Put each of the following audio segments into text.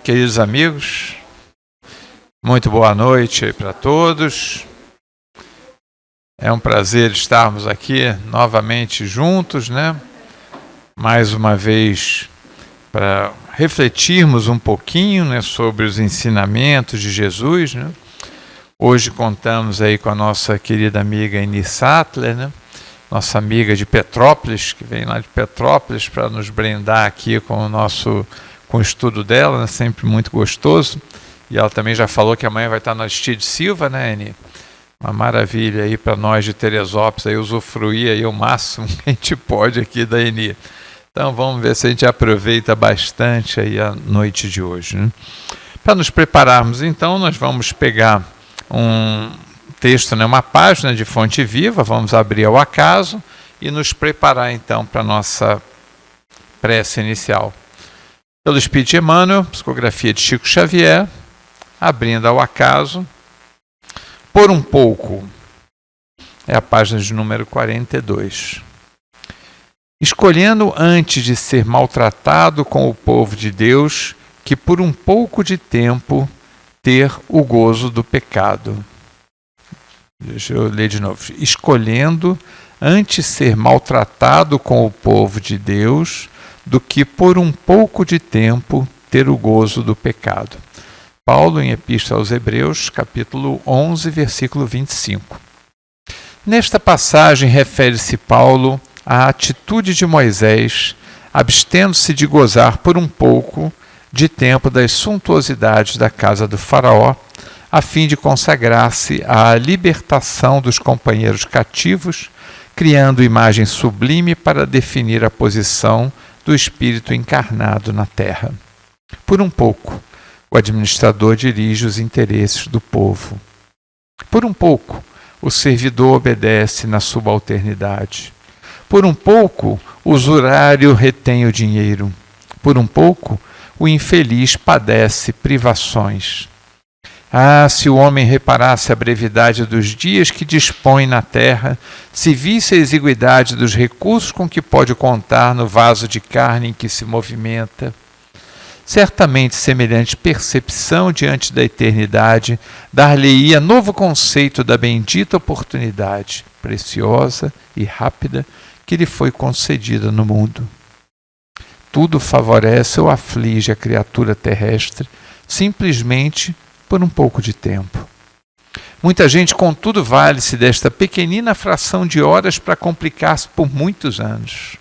Queridos amigos, muito boa noite para todos. É um prazer estarmos aqui novamente juntos, mais uma vez para refletirmos um pouquinho, sobre os ensinamentos de Jesus, Hoje contamos aí com a nossa querida amiga Eni Sattler, nossa amiga de Petrópolis, que vem lá de Petrópolis para nos brindar aqui com o estudo dela, sempre muito gostoso. E ela também já falou que amanhã vai estar no Aristides Silva, Eni? Uma maravilha aí para nós de Teresópolis, aí usufruir aí o máximo que a gente pode aqui da Eni. Então vamos ver se a gente aproveita bastante aí a noite de hoje, Para nos prepararmos, então, nós vamos pegar um texto, uma página de Fonte Viva, vamos abrir ao acaso e nos preparar, então, para a nossa prece inicial. Pelo Espírito de Emmanuel, psicografia de Chico Xavier, abrindo ao acaso, por um pouco, é a página de número 42. Escolhendo antes de ser maltratado com o povo de Deus, que por um pouco de tempo ter o gozo do pecado. Deixa eu ler de novo. Escolhendo antes ser maltratado com o povo de Deus, do que por um pouco de tempo ter o gozo do pecado. Paulo, em Epístola aos Hebreus, capítulo 11, versículo 25. Nesta passagem refere-se Paulo à atitude de Moisés, abstendo-se de gozar por um pouco de tempo das suntuosidades da casa do faraó, a fim de consagrar-se à libertação dos companheiros cativos, criando imagem sublime para definir a posição do Espírito encarnado na terra. Por um pouco, o administrador dirige os interesses do povo. Por um pouco, o servidor obedece na subalternidade. Por um pouco, o usurário retém o dinheiro. Por um pouco, o infeliz padece privações. Ah, se o homem reparasse a brevidade dos dias que dispõe na terra, se visse a exiguidade dos recursos com que pode contar no vaso de carne em que se movimenta, certamente semelhante percepção diante da eternidade dar-lhe-ia novo conceito da bendita oportunidade, preciosa e rápida, que lhe foi concedida no mundo. Tudo favorece ou aflige a criatura terrestre, simplesmente por um pouco de tempo. Muita gente, contudo, vale-se desta pequenina fração de horas para complicar-se por muitos anos.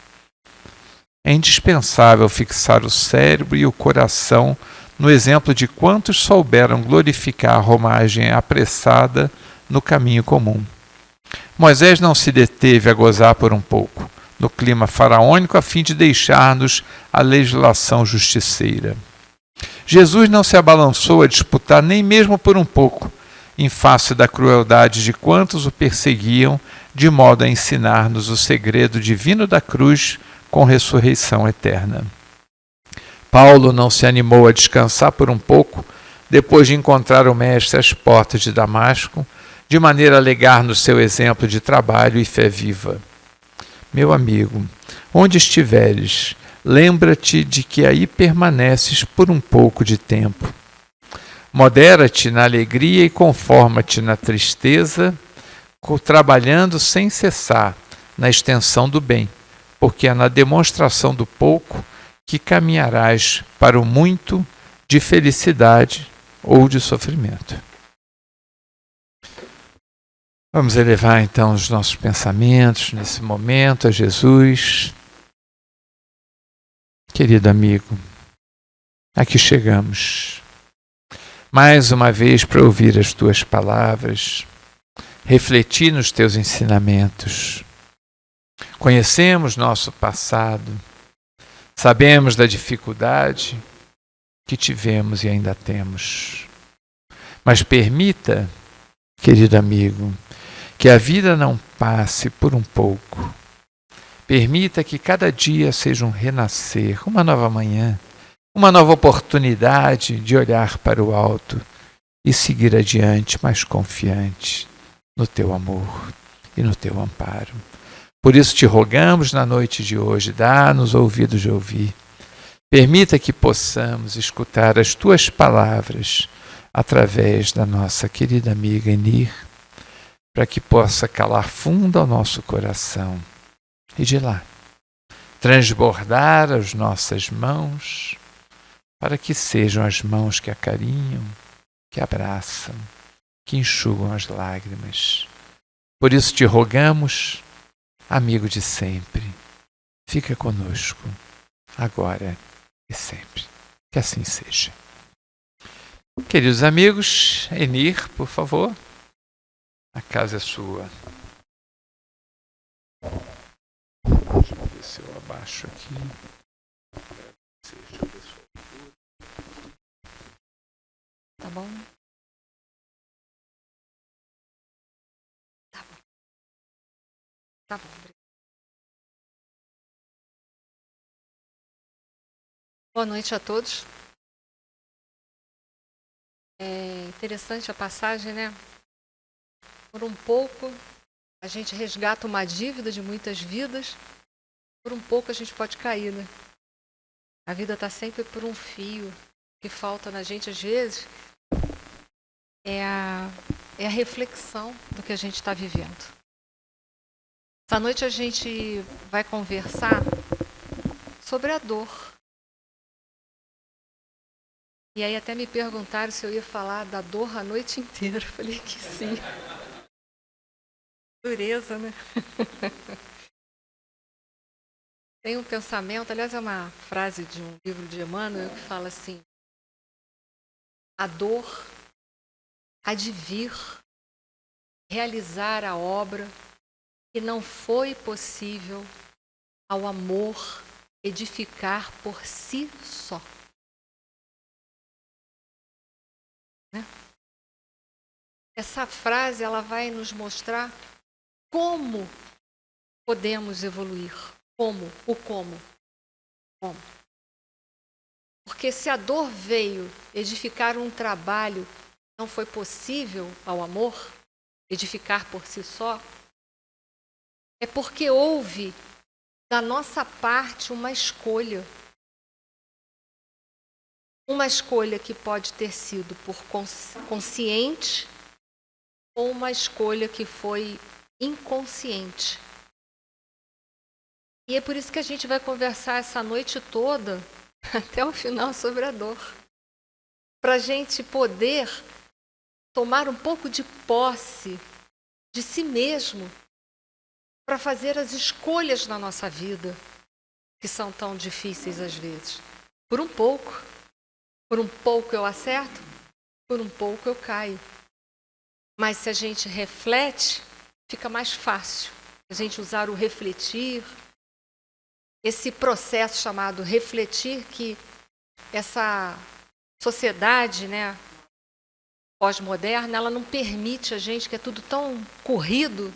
É indispensável fixar o cérebro e o coração no exemplo de quantos souberam glorificar a romagem apressada no caminho comum. Moisés não se deteve a gozar por um pouco, no clima faraônico, a fim de deixar-nos a legislação justiceira. Jesus não se abalançou a disputar nem mesmo por um pouco, em face da crueldade de quantos o perseguiam, de modo a ensinar-nos o segredo divino da cruz com ressurreição eterna. Paulo não se animou a descansar por um pouco, depois de encontrar o Mestre às portas de Damasco, de maneira a legar-nos seu exemplo de trabalho e fé viva. Meu amigo, onde estiveres, lembra-te de que aí permaneces por um pouco de tempo. Modera-te na alegria e conforma-te na tristeza, trabalhando sem cessar na extensão do bem, porque é na demonstração do pouco que caminharás para o muito de felicidade ou de sofrimento. Vamos elevar então os nossos pensamentos nesse momento a Jesus. Querido amigo, aqui chegamos mais uma vez para ouvir as tuas palavras, refletir nos teus ensinamentos. Conhecemos nosso passado, sabemos da dificuldade que tivemos e ainda temos. Mas permita, querido amigo, que a vida não passe por um pouco. Permita que cada dia seja um renascer, uma nova manhã, uma nova oportunidade de olhar para o alto e seguir adiante mais confiante no teu amor e no teu amparo. Por isso te rogamos na noite de hoje, dá-nos ouvidos de ouvir. Permita que possamos escutar as tuas palavras através da nossa querida amiga Enir, para que possa calar fundo ao nosso coração e de lá transbordar as nossas mãos, para que sejam as mãos que acarinham, que abraçam, que enxugam as lágrimas. Por isso te rogamos, amigo de sempre, fica conosco, agora e sempre. Que assim seja. Queridos amigos, Enir, por favor, a casa é sua. Deixa eu ver se eu abaixo aqui. Tá bom? Tá bom. Tá bom. Boa noite a todos. É interessante a passagem, né? Por um pouco, a gente resgata uma dívida de muitas vidas. Por um pouco, a gente pode cair, né? A vida está sempre por um fio. O que falta na gente, às vezes, é a reflexão do que a gente está vivendo. Essa noite a gente vai conversar sobre a dor. E aí até me perguntaram se eu ia falar da dor a noite inteira. Eu falei que sim. Dureza, né? Tem um pensamento, aliás é uma frase de um livro de Emmanuel que fala assim: a dor há de vir realizar a obra que não foi possível ao amor edificar por si só. Né? Essa frase ela vai nos mostrar como podemos evoluir. Como? Como? Porque se a dor veio edificar um trabalho que não foi possível ao amor edificar por si só, é porque houve da nossa parte uma escolha. Uma escolha que pode ter sido por consciente ou uma escolha que foi inconsciente. E é por isso que a gente vai conversar essa noite toda, até o final, sobre a dor. Para a gente poder tomar um pouco de posse de si mesmo, para fazer as escolhas na nossa vida, que são tão difíceis às vezes. Por um pouco eu acerto, por um pouco eu caio. Mas se a gente reflete, fica mais fácil a gente usar o refletir, esse processo chamado refletir, que essa sociedade, né, pós-moderna, ela não permite a gente, que é tudo tão corrido,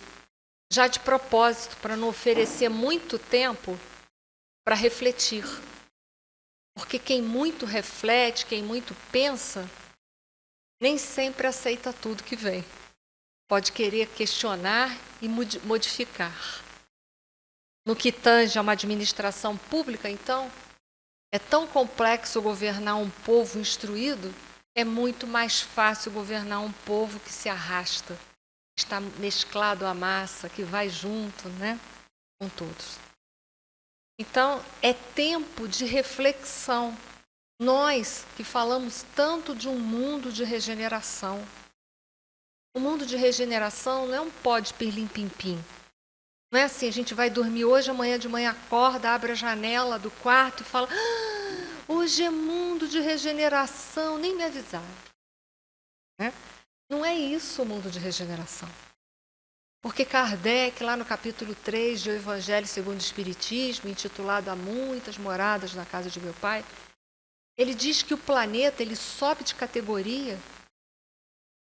já de propósito, para não oferecer muito tempo para refletir. Porque quem muito reflete, quem muito pensa, nem sempre aceita tudo que vem. Pode querer questionar e modificar. No que tange a uma administração pública, então, é tão complexo governar um povo instruído, é muito mais fácil governar um povo que se arrasta, está mesclado à massa, que vai junto, né, com todos. Então, é tempo de reflexão. Nós que falamos tanto de um mundo de regeneração. O mundo de regeneração não é um pó de pirlim-pim-pim. Não é assim, a gente vai dormir hoje, amanhã de manhã acorda, abre a janela do quarto e fala: hoje é mundo de regeneração, nem me avisaram. Né? Não é isso o mundo de regeneração. Porque Kardec, lá no capítulo 3 do Evangelho segundo o Espiritismo, intitulado Há Muitas Moradas na Casa de Meu Pai, ele diz que o planeta ele sobe de categoria,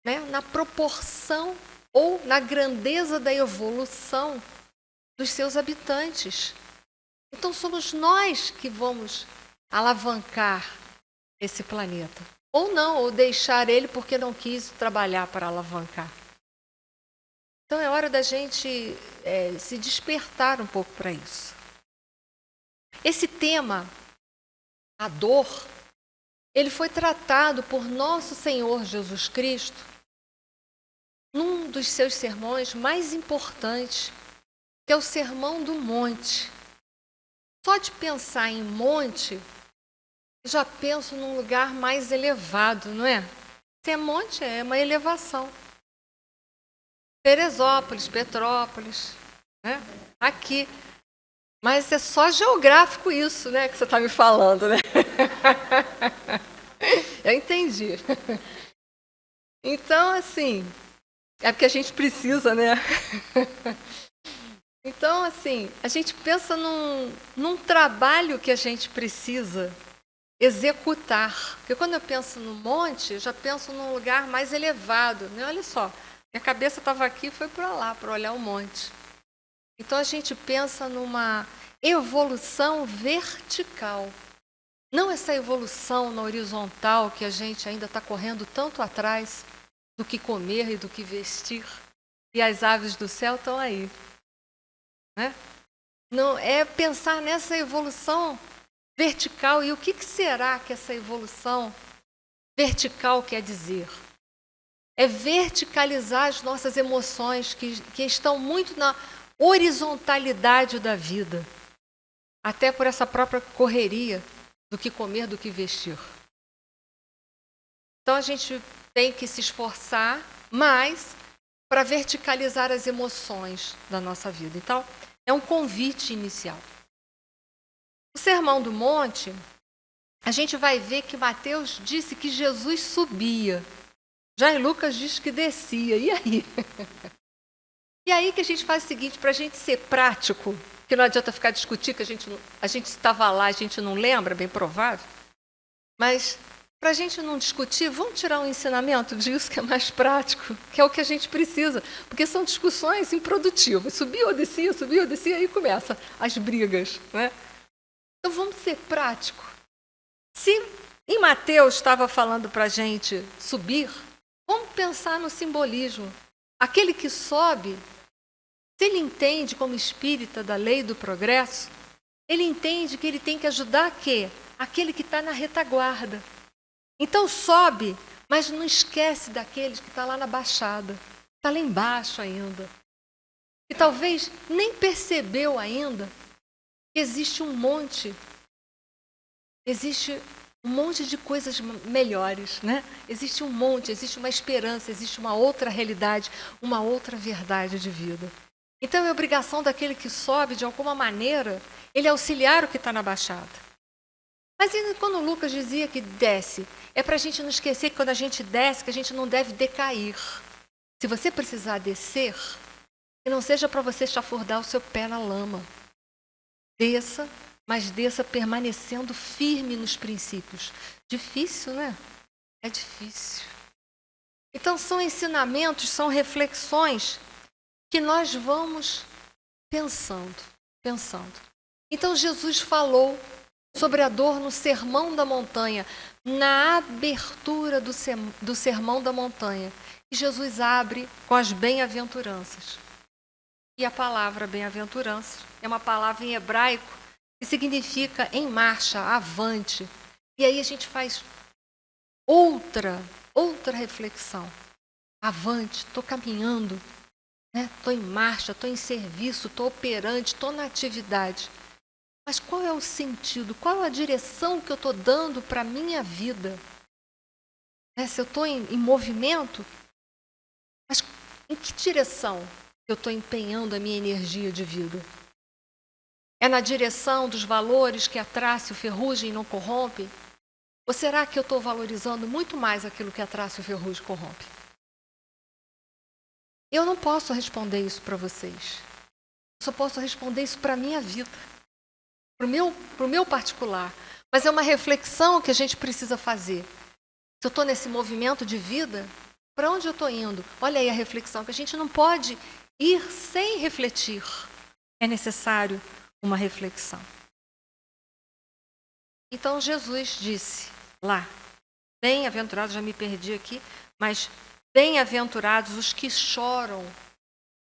né, na proporção ou na grandeza da evolução dos seus habitantes. Então somos nós que vamos alavancar esse planeta. Ou não, ou deixar ele porque não quis trabalhar para alavancar. Então é hora da gente se despertar um pouco para isso. Esse tema, a dor, ele foi tratado por nosso Senhor Jesus Cristo num dos seus sermões mais importantes, que é o Sermão do Monte. Só de pensar em monte, já penso num lugar mais elevado, não é? Se é monte, é uma elevação. Teresópolis, Petrópolis, né? Aqui. Mas é só geográfico isso, né, que você está me falando, né? Eu entendi. Então, assim, é porque a gente precisa, né? Então, assim, a gente pensa num trabalho que a gente precisa executar. Porque quando eu penso no monte, eu já penso num lugar mais elevado, né? Olha só, minha cabeça estava aqui e foi para lá, para olhar o monte. Então, a gente pensa numa evolução vertical. Não essa evolução na horizontal que a gente ainda está correndo tanto atrás do que comer e do que vestir. E as aves do céu estão aí. Né? Não, é pensar nessa evolução vertical. E o que será que essa evolução vertical quer dizer? É verticalizar as nossas emoções que estão muito na horizontalidade da vida. Até por essa própria correria do que comer, do que vestir. Então a gente tem que se esforçar mais para verticalizar as emoções da nossa vida. Então, é um convite inicial. No Sermão do Monte, a gente vai ver que Mateus disse que Jesus subia. Já em Lucas diz que descia. E aí? E aí que a gente faz o seguinte, para a gente ser prático, que não adianta ficar discutindo, que a gente estava lá, a gente não lembra, bem provável. Mas, para a gente não discutir, vamos tirar um ensinamento disso que é mais prático, que é o que a gente precisa. Porque são discussões improdutivas. Subia ou descia, aí começa as brigas. Né? Então, vamos ser práticos. Se em Mateus estava falando para a gente subir, vamos pensar no simbolismo. Aquele que sobe, se ele entende como espírita da lei do progresso, ele entende que ele tem que ajudar aquele que está na retaguarda. Então sobe, mas não esquece daqueles que está lá na baixada, está lá embaixo ainda. E talvez nem percebeu ainda que existe um monte de coisas melhores, né? Existe uma esperança, existe uma outra realidade, uma outra verdade de vida. Então é obrigação daquele que sobe, de alguma maneira, ele auxiliar o que está na baixada. Mas quando o Lucas dizia que desce, é para a gente não esquecer que quando a gente desce, que a gente não deve decair. Se você precisar descer, que não seja para você chafurdar o seu pé na lama. Desça, mas desça permanecendo firme nos princípios. Difícil, né? É difícil. Então são ensinamentos, são reflexões que nós vamos pensando. Então Jesus falou sobre a dor no Sermão da Montanha, na abertura do Sermão da Montanha. E Jesus abre com as bem-aventuranças. E a palavra bem-aventurança é uma palavra em hebraico que significa em marcha, avante. E aí a gente faz outra reflexão. Avante, estou caminhando, estou em marcha, estou em serviço, estou operante, estou na atividade. Mas qual é o sentido? Qual é a direção que eu estou dando para a minha vida? Se eu estou em movimento, mas em que direção eu estou empenhando a minha energia de vida? É na direção dos valores que a traça e o ferrugem não corrompe? Ou será que eu estou valorizando muito mais aquilo que a traça e o ferrugem corrompe? Eu não posso responder isso para vocês. Eu só posso responder isso para a minha vida. Para o meu particular. Mas é uma reflexão que a gente precisa fazer. Se eu estou nesse movimento de vida, para onde eu estou indo? Olha aí a reflexão, que a gente não pode ir sem refletir. É necessário uma reflexão. Então Jesus disse lá, bem-aventurados, já me perdi aqui, mas bem-aventurados os que choram,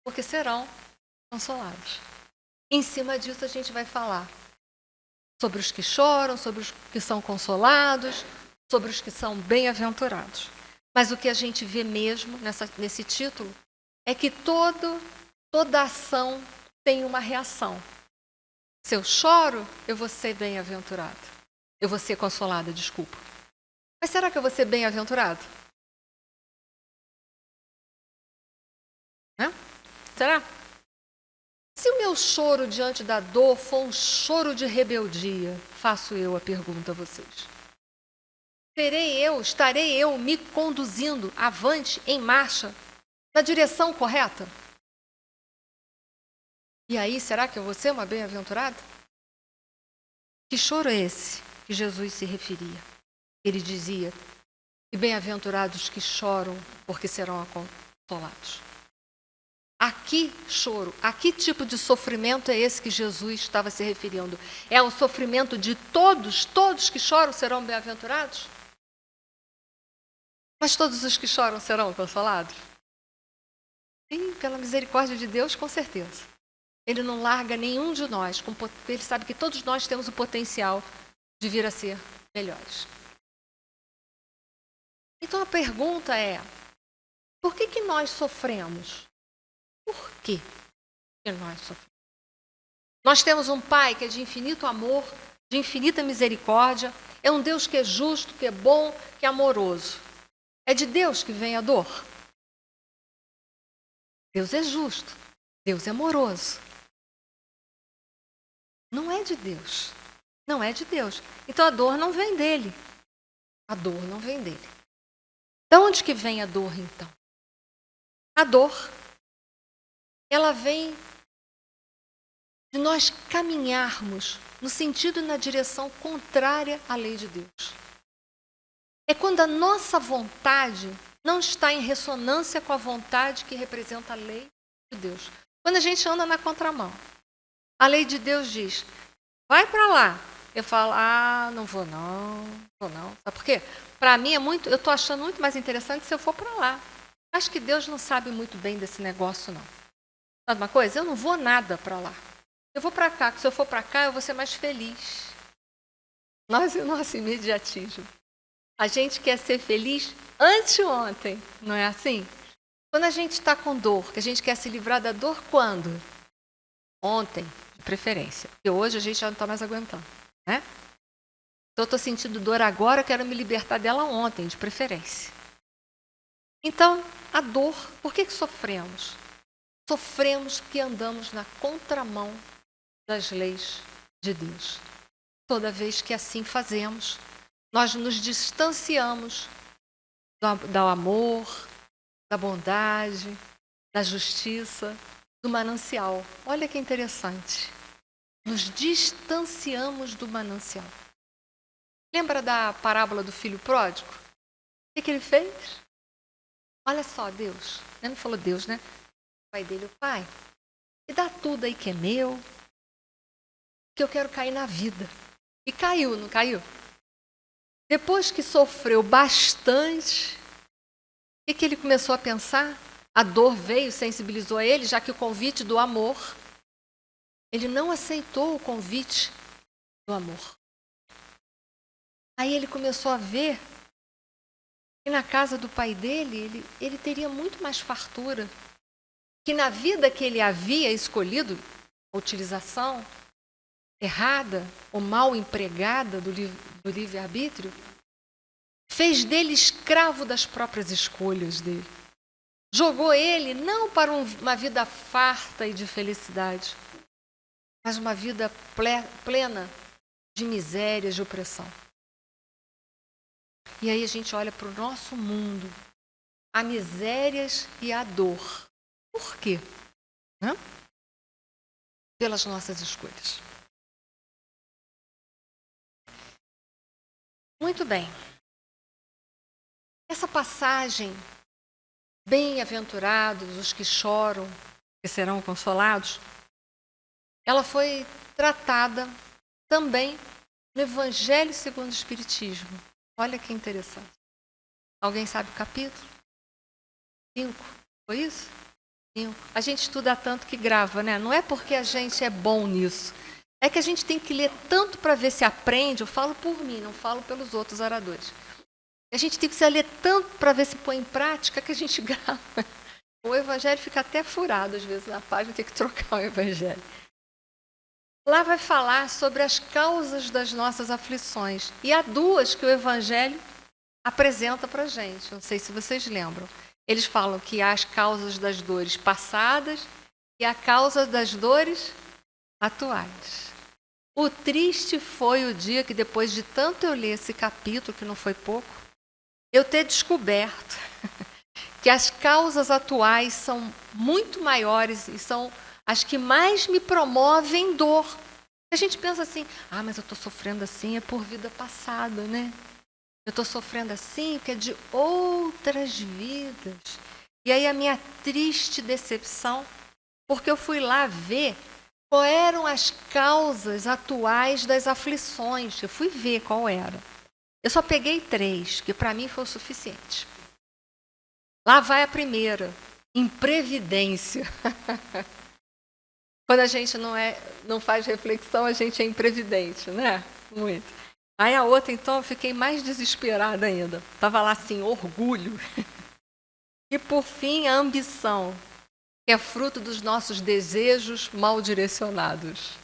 porque serão consolados. Em cima disso a gente vai falar sobre os que choram, sobre os que são consolados, sobre os que são bem-aventurados. Mas o que a gente vê mesmo nesse título é que toda ação tem uma reação. Se eu choro, eu vou ser bem-aventurado. Eu vou ser consolada, desculpa. Mas será que eu vou ser bem-aventurado? Será? Se o meu choro diante da dor for um choro de rebeldia, faço eu a pergunta a vocês. Estarei eu me conduzindo avante, em marcha, na direção correta? E aí, será que eu vou ser uma bem-aventurada? Que choro é esse que Jesus se referia? Ele dizia que bem-aventurados que choram, porque serão consolados. A que choro, a que tipo de sofrimento é esse que Jesus estava se referindo? É o sofrimento de todos que choram serão bem-aventurados? Mas todos os que choram serão consolados? Sim, pela misericórdia de Deus, com certeza. Ele não larga nenhum de nós, ele sabe que todos nós temos o potencial de vir a ser melhores. Então a pergunta é, por que nós sofremos? Por que nós sofremos? Nós temos um Pai que é de infinito amor, de infinita misericórdia, é um Deus que é justo, que é bom, que é amoroso. É de Deus que vem a dor. Deus é justo, Deus é amoroso. Não é de Deus. Não é de Deus. Então a dor não vem dele. A dor não vem dele. De onde que vem a dor, então? A dor, ela vem de nós caminharmos no sentido e na direção contrária à lei de Deus. É quando a nossa vontade não está em ressonância com a vontade que representa a lei de Deus. Quando a gente anda na contramão, a lei de Deus diz, vai para lá. Eu falo, não vou não. Sabe por quê? Para mim eu estou achando muito mais interessante se eu for para lá. Acho que Deus não sabe muito bem desse negócio, não. Sabe uma coisa? Eu não vou nada para lá. Eu vou para cá, porque se eu for para cá, eu vou ser mais feliz. Nós e o nosso imediatismo. A gente quer ser feliz anteontem, não é assim? Quando a gente está com dor, que a gente quer se livrar da dor, quando? Ontem, de preferência. Porque hoje a gente já não está mais aguentando, né? Então eu estou sentindo dor agora, eu quero me libertar dela ontem, de preferência. Então, a dor, por que sofremos? Sofremos porque andamos na contramão das leis de Deus. Toda vez que assim fazemos, nós nos distanciamos do amor, da bondade, da justiça, do manancial. Olha que interessante. Nos distanciamos do manancial. Lembra da parábola do filho pródigo? O que ele fez? Olha só, Deus. Ele não falou Deus, né? O pai dele, o pai, me dá tudo aí que é meu, que eu quero cair na vida. E caiu, não caiu? Depois que sofreu bastante, o que ele começou a pensar? A dor veio, sensibilizou ele, já que o convite do amor, ele não aceitou o convite do amor. Aí ele começou a ver que na casa do pai dele, ele teria muito mais fartura, que na vida que ele havia escolhido, a utilização errada ou mal empregada do livre-arbítrio, fez dele escravo das próprias escolhas dele. Jogou ele não para uma vida farta e de felicidade, mas uma vida plena de misérias, de opressão. E aí a gente olha para o nosso mundo, há misérias e há dor. Por quê? Pelas nossas escolhas. Muito bem. Essa passagem, bem-aventurados os que choram, que serão consolados, ela foi tratada também no Evangelho segundo o Espiritismo. Olha que interessante. Alguém sabe o capítulo? 5. Foi isso? 5. A gente estuda tanto que grava, né? Não é porque a gente é bom nisso. É que a gente tem que ler tanto para ver se aprende. Eu falo por mim, não falo pelos outros oradores. A gente tem que ler tanto para ver se põe em prática que a gente grava. O evangelho fica até furado, às vezes, na página, tem que trocar o evangelho. Lá vai falar sobre as causas das nossas aflições. E há duas que o evangelho apresenta para a gente. Não sei se vocês lembram. Eles falam que há as causas das dores passadas e a causa das dores atuais. O triste foi o dia que, depois de tanto eu ler esse capítulo, que não foi pouco, eu ter descoberto que as causas atuais são muito maiores e são as que mais me promovem dor. A gente pensa assim, mas eu estou sofrendo assim, é por vida passada, né? Eu estou sofrendo assim porque é de outras vidas. E aí a minha triste decepção, porque eu fui lá ver quais eram as causas atuais das aflições. Eu fui ver qual era. Eu só peguei 3, que para mim foi o suficiente. Lá vai a primeira, imprevidência. Quando a gente não faz reflexão, a gente é imprevidente, né? Muito. Aí a outra, então, eu fiquei mais desesperada ainda. Estava lá assim, orgulho. E, por fim, a ambição, que é fruto dos nossos desejos mal direcionados.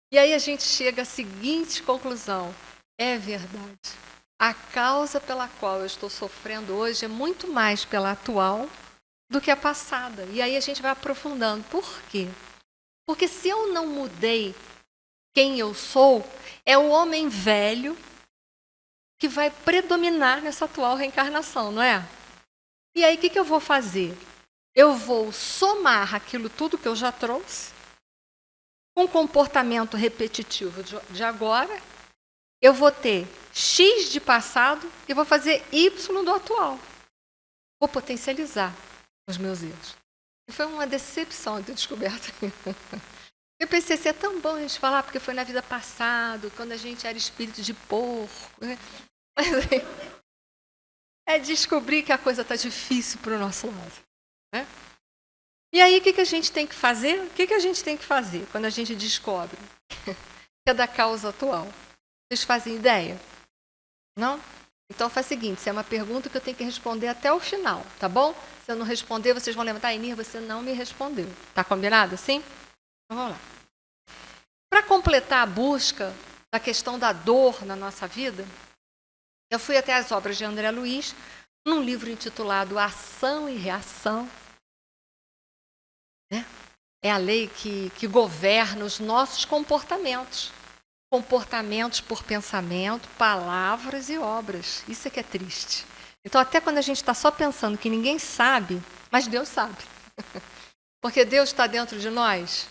E aí a gente chega à seguinte conclusão. É verdade. A causa pela qual eu estou sofrendo hoje é muito mais pela atual do que a passada. E aí a gente vai aprofundando. Por quê? Porque se eu não mudei quem eu sou, é o homem velho que vai predominar nessa atual reencarnação, não é? E aí o que eu vou fazer? Eu vou somar aquilo tudo que eu já trouxe, com comportamento repetitivo de agora, eu vou ter X de passado e vou fazer Y do atual. Vou potencializar os meus erros. E foi uma decepção ter descoberto. Eu pensei, é tão bom a gente falar, porque foi na vida passada, quando a gente era espírito de porco. Né? Mas é descobrir que a coisa está difícil para o nosso lado. Né? E aí, o que a gente tem que fazer? O que a gente tem que fazer quando a gente descobre que é da causa atual? Vocês fazem ideia? Não? Então faz o seguinte, isso é uma pergunta que eu tenho que responder até o final, tá bom? Se eu não responder, vocês vão levantar, Enir, você não me respondeu. Tá combinado assim? Então vamos lá. Para completar a busca da questão da dor na nossa vida, eu fui até as obras de André Luiz, num livro intitulado Ação e Reação. Né? É a lei que governa os nossos comportamentos. Comportamentos por pensamento, palavras e obras. Isso é que é triste. Então, até quando a gente está só pensando que ninguém sabe, mas Deus sabe. Porque Deus está dentro de nós.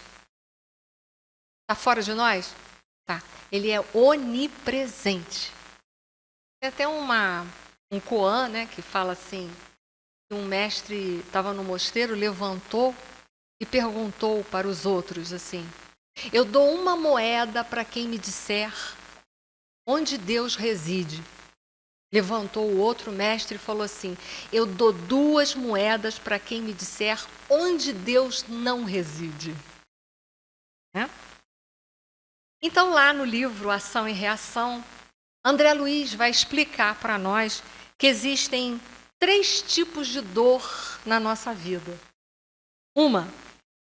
Está fora de nós? Tá. Ele é onipresente. Tem até um koan, né, que fala assim, que um mestre estava no mosteiro, levantou e perguntou para os outros assim, eu dou uma moeda para quem me disser onde Deus reside. Levantou o outro mestre e falou assim, eu dou 2 moedas para quem me disser onde Deus não reside. Né? Então, lá no livro Ação e Reação, André Luiz vai explicar para nós que existem 3 tipos de dor na nossa vida. Uma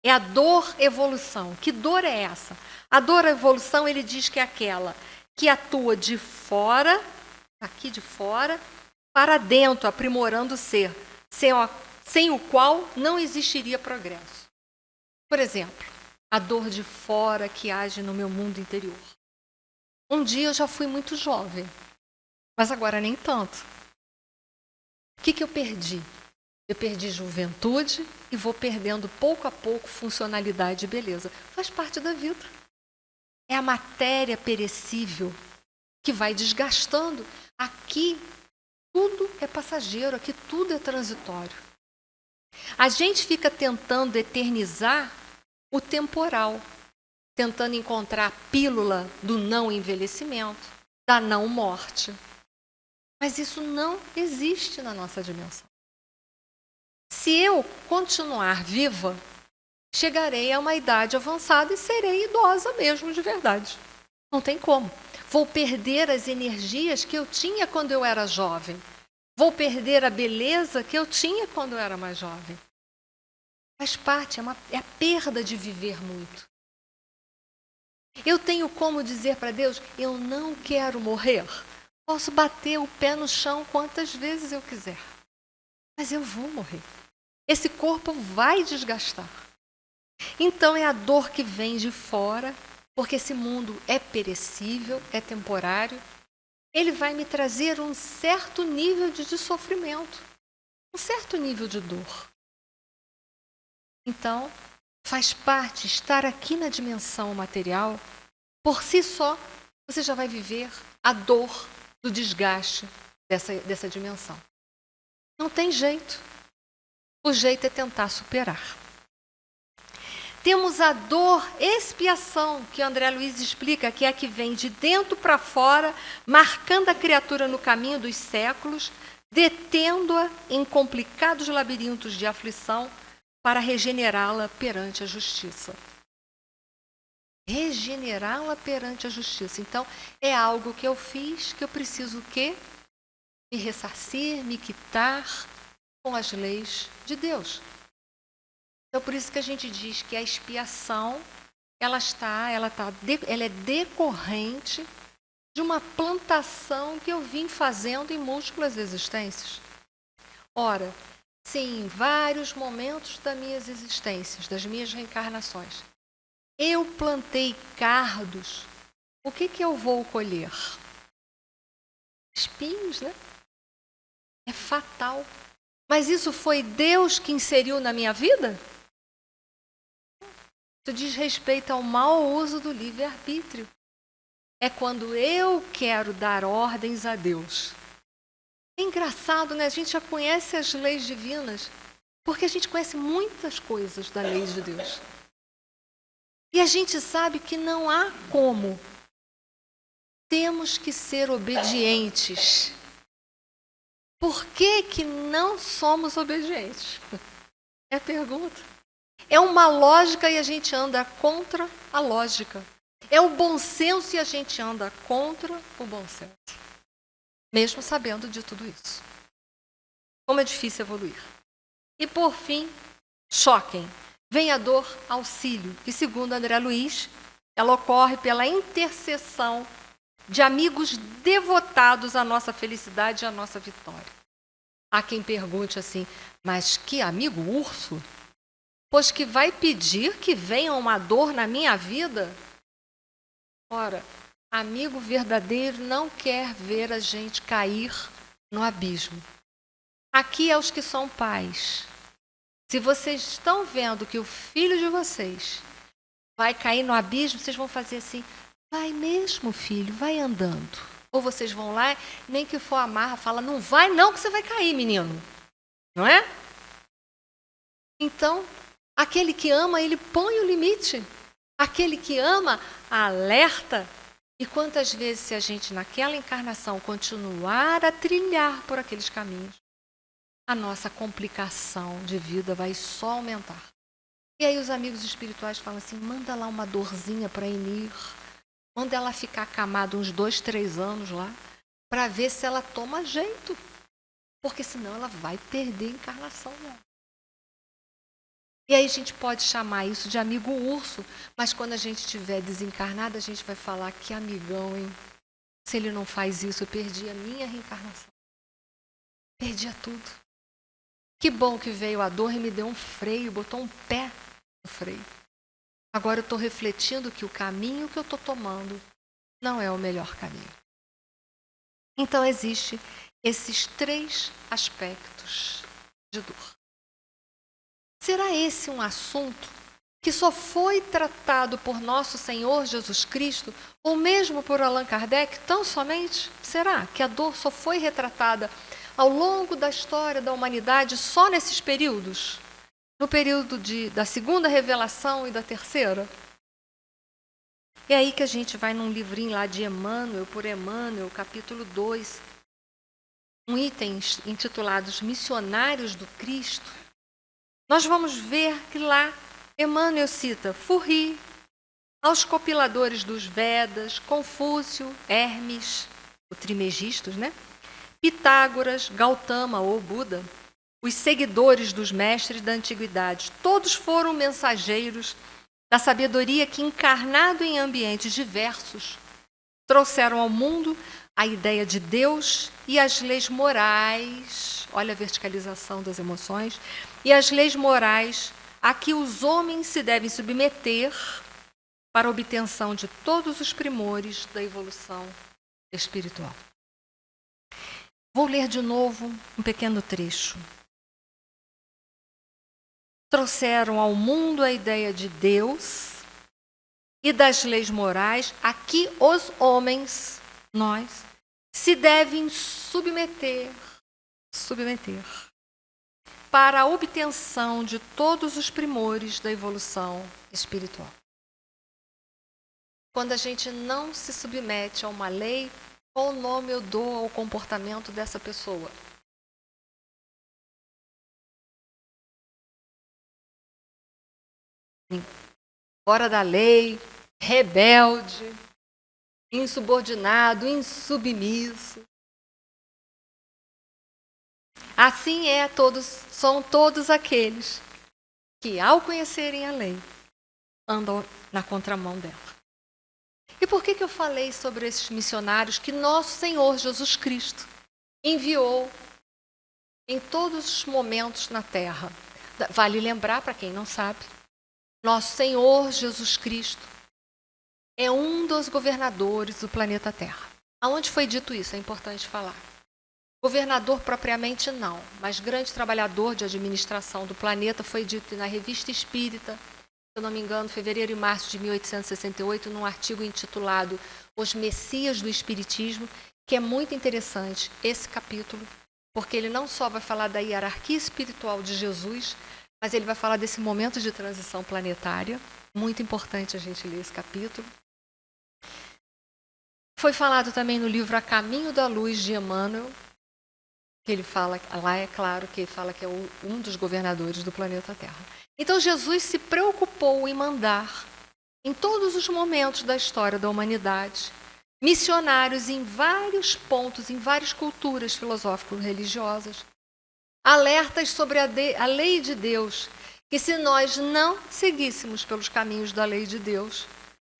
é a dor-evolução. Que dor é essa? A dor-evolução, ele diz que é aquela que atua de fora, aqui de fora, para dentro, aprimorando o ser, sem o qual não existiria progresso. Por exemplo, a dor de fora que age no meu mundo interior. Um dia eu já fui muito jovem, mas agora nem tanto. O que eu perdi? Eu perdi juventude e vou perdendo pouco a pouco funcionalidade e beleza. Faz parte da vida. É a matéria perecível que vai desgastando. Aqui tudo é passageiro, aqui tudo é transitório. A gente fica tentando eternizar o temporal, tentando encontrar a pílula do não envelhecimento, da não morte. Mas isso não existe na nossa dimensão. Se eu continuar viva, chegarei a uma idade avançada e serei idosa mesmo de verdade. Não tem como. Vou perder as energias que eu tinha quando eu era jovem. Vou perder a beleza que eu tinha quando eu era mais jovem. Faz parte, é a perda de viver muito. Eu tenho como dizer para Deus, eu não quero morrer. Posso bater o pé no chão quantas vezes eu quiser. Mas eu vou morrer. Esse corpo vai desgastar. Então é a dor que vem de fora, porque esse mundo é perecível, é temporário. Ele vai me trazer um certo nível de sofrimento, um certo nível de dor. Então, faz parte estar aqui na dimensão material, por si só, você já vai viver a dor do desgaste dessa dimensão. Não tem jeito. O jeito é tentar superar. Temos a dor expiação, que André Luiz explica, que é a que vem de dentro para fora, marcando a criatura no caminho dos séculos, detendo-a em complicados labirintos de aflição para regenerá-la perante a justiça. Regenerá-la perante a justiça. Então, é algo que eu fiz, que eu preciso o quê? Me ressarcir, me quitar com as leis de Deus. Então, por isso que a gente diz que a expiação, ela é decorrente de uma plantação que eu vim fazendo em múltiplas existências. Ora, sim, em vários momentos das minhas existências, das minhas reencarnações, eu plantei cardos. O que eu vou colher? Espinhos, né? É fatal. Mas isso foi Deus que inseriu na minha vida? Isso diz respeito ao mau uso do livre-arbítrio. É quando eu quero dar ordens a Deus. É engraçado, né? A gente já conhece as leis divinas, porque a gente conhece muitas coisas da lei de Deus. E a gente sabe que não há como. Temos que ser obedientes. Por que não somos obedientes? É a pergunta. É uma lógica e a gente anda contra a lógica. É o bom senso e a gente anda contra o bom senso. Mesmo sabendo de tudo isso. Como é difícil evoluir. E por fim, choquem. Vem a dor auxílio, que segundo André Luiz, ela ocorre pela intercessão de amigos devotados à nossa felicidade e à nossa vitória. Há quem pergunte assim, mas que amigo urso? Pois que vai pedir que venha uma dor na minha vida? Ora, amigo verdadeiro não quer ver a gente cair no abismo. Aqui é os que são pais. Se vocês estão vendo que o filho de vocês vai cair no abismo, vocês vão fazer assim, vai mesmo, filho, vai andando. Ou vocês vão lá, nem que for amarra, fala, não vai não que você vai cair, menino. Não é? Então, aquele que ama, ele põe o limite. Aquele que ama, alerta. E quantas vezes, se a gente naquela encarnação continuar a trilhar por aqueles caminhos, a nossa complicação de vida vai só aumentar. E aí os amigos espirituais falam assim, manda lá uma dorzinha para Enir, manda ela ficar acamada uns 2, 3 anos lá, para ver se ela toma jeito. Porque senão ela vai perder a encarnação dela. E aí a gente pode chamar isso de amigo urso, mas quando a gente estiver desencarnado, a gente vai falar, que amigão, hein? Se ele não faz isso, eu perdi a minha reencarnação. Perdia tudo. Que bom que veio a dor e me deu um freio, botou um pé no freio. Agora eu estou refletindo que o caminho que eu estou tomando não é o melhor caminho. Então existem esses 3 aspectos de dor. Será esse um assunto que só foi tratado por nosso Senhor Jesus Cristo ou mesmo por Allan Kardec tão somente? Será que a dor só foi retratada ao longo da história da humanidade só nesses períodos? No período da segunda revelação e da terceira? É aí que a gente vai num livrinho lá de Emmanuel, por Emmanuel, capítulo 2, um item intitulado Os Missionários do Cristo. Nós vamos ver que lá Emmanuel cita Furri, aos compiladores dos Vedas, Confúcio, Hermes, o Trimegistus, né? Pitágoras, Gautama ou Buda, os seguidores dos mestres da antiguidade, todos foram mensageiros da sabedoria que, encarnado em ambientes diversos, trouxeram ao mundo a ideia de Deus e as leis morais, olha a verticalização das emoções, e as leis morais a que os homens se devem submeter para a obtenção de todos os primores da evolução espiritual. Vou ler de novo um pequeno trecho. Trouxeram ao mundo a ideia de Deus e das leis morais a que os homens, nós, se devem submeter para a obtenção de todos os primores da evolução espiritual. Quando a gente não se submete a uma lei, qual nome eu dou ao comportamento dessa pessoa? Fora da lei, rebelde, insubordinado, insubmisso. Assim são todos aqueles que, ao conhecerem a lei, andam na contramão dela. E por que eu falei sobre esses missionários que nosso Senhor Jesus Cristo enviou em todos os momentos na Terra? Vale lembrar, para quem não sabe, nosso Senhor Jesus Cristo é um dos governadores do planeta Terra. Aonde foi dito isso? É importante falar. Governador propriamente não, mas grande trabalhador de administração do planeta, foi dito na Revista Espírita, se eu não me engano, fevereiro e março de 1868, num artigo intitulado Os Messias do Espiritismo, que é muito interessante esse capítulo, porque ele não só vai falar da hierarquia espiritual de Jesus, mas ele vai falar desse momento de transição planetária. Muito importante a gente ler esse capítulo. Foi falado também no livro A Caminho da Luz, de Emmanuel, que ele fala, lá é claro que ele fala que é um dos governadores do planeta Terra. Então Jesus se preocupou em mandar, em todos os momentos da história da humanidade, missionários em vários pontos, em várias culturas filosófico-religiosas, alertas sobre a lei de Deus, que se nós não seguíssemos pelos caminhos da lei de Deus,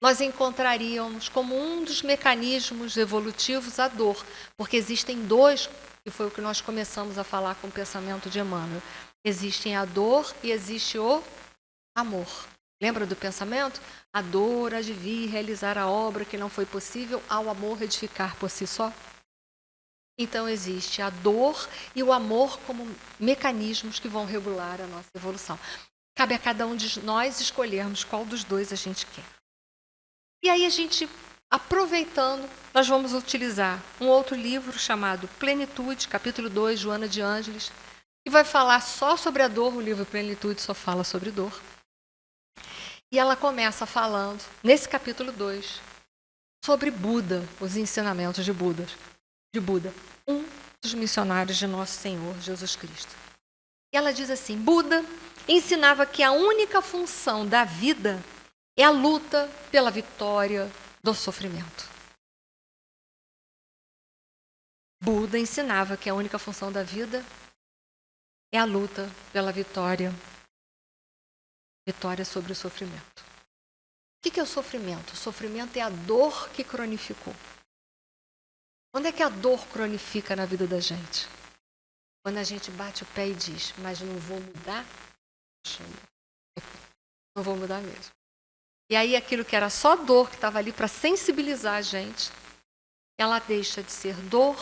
nós encontraríamos como um dos mecanismos evolutivos a dor, porque existem dois, que foi o que nós começamos a falar com o pensamento de Emmanuel. Existem a dor e existe o amor. Lembra do pensamento? A dor há de vir realizar a obra que não foi possível, ao amor edificar por si só. Então existe a dor e o amor como mecanismos que vão regular a nossa evolução. Cabe a cada um de nós escolhermos qual dos dois a gente quer. E aí a gente, aproveitando, nós vamos utilizar um outro livro chamado Plenitude, capítulo 2, Joana de Ângeles, que vai falar só sobre a dor. O livro Plenitude só fala sobre dor. E ela começa falando, nesse capítulo 2, sobre Buda, os ensinamentos de Buda, um dos missionários de nosso Senhor Jesus Cristo. E ela diz assim: Buda ensinava que a única função da vida é a luta pela vitória do sofrimento. Buda ensinava que a única função da vida é a luta pela vitória sobre o sofrimento. O que é o sofrimento? O sofrimento é a dor que cronificou. Onde é que a dor cronifica na vida da gente? Quando a gente bate o pé e diz, mas não vou mudar? Não vou mudar mesmo. E aí aquilo que era só dor, que estava ali para sensibilizar a gente, ela deixa de ser dor,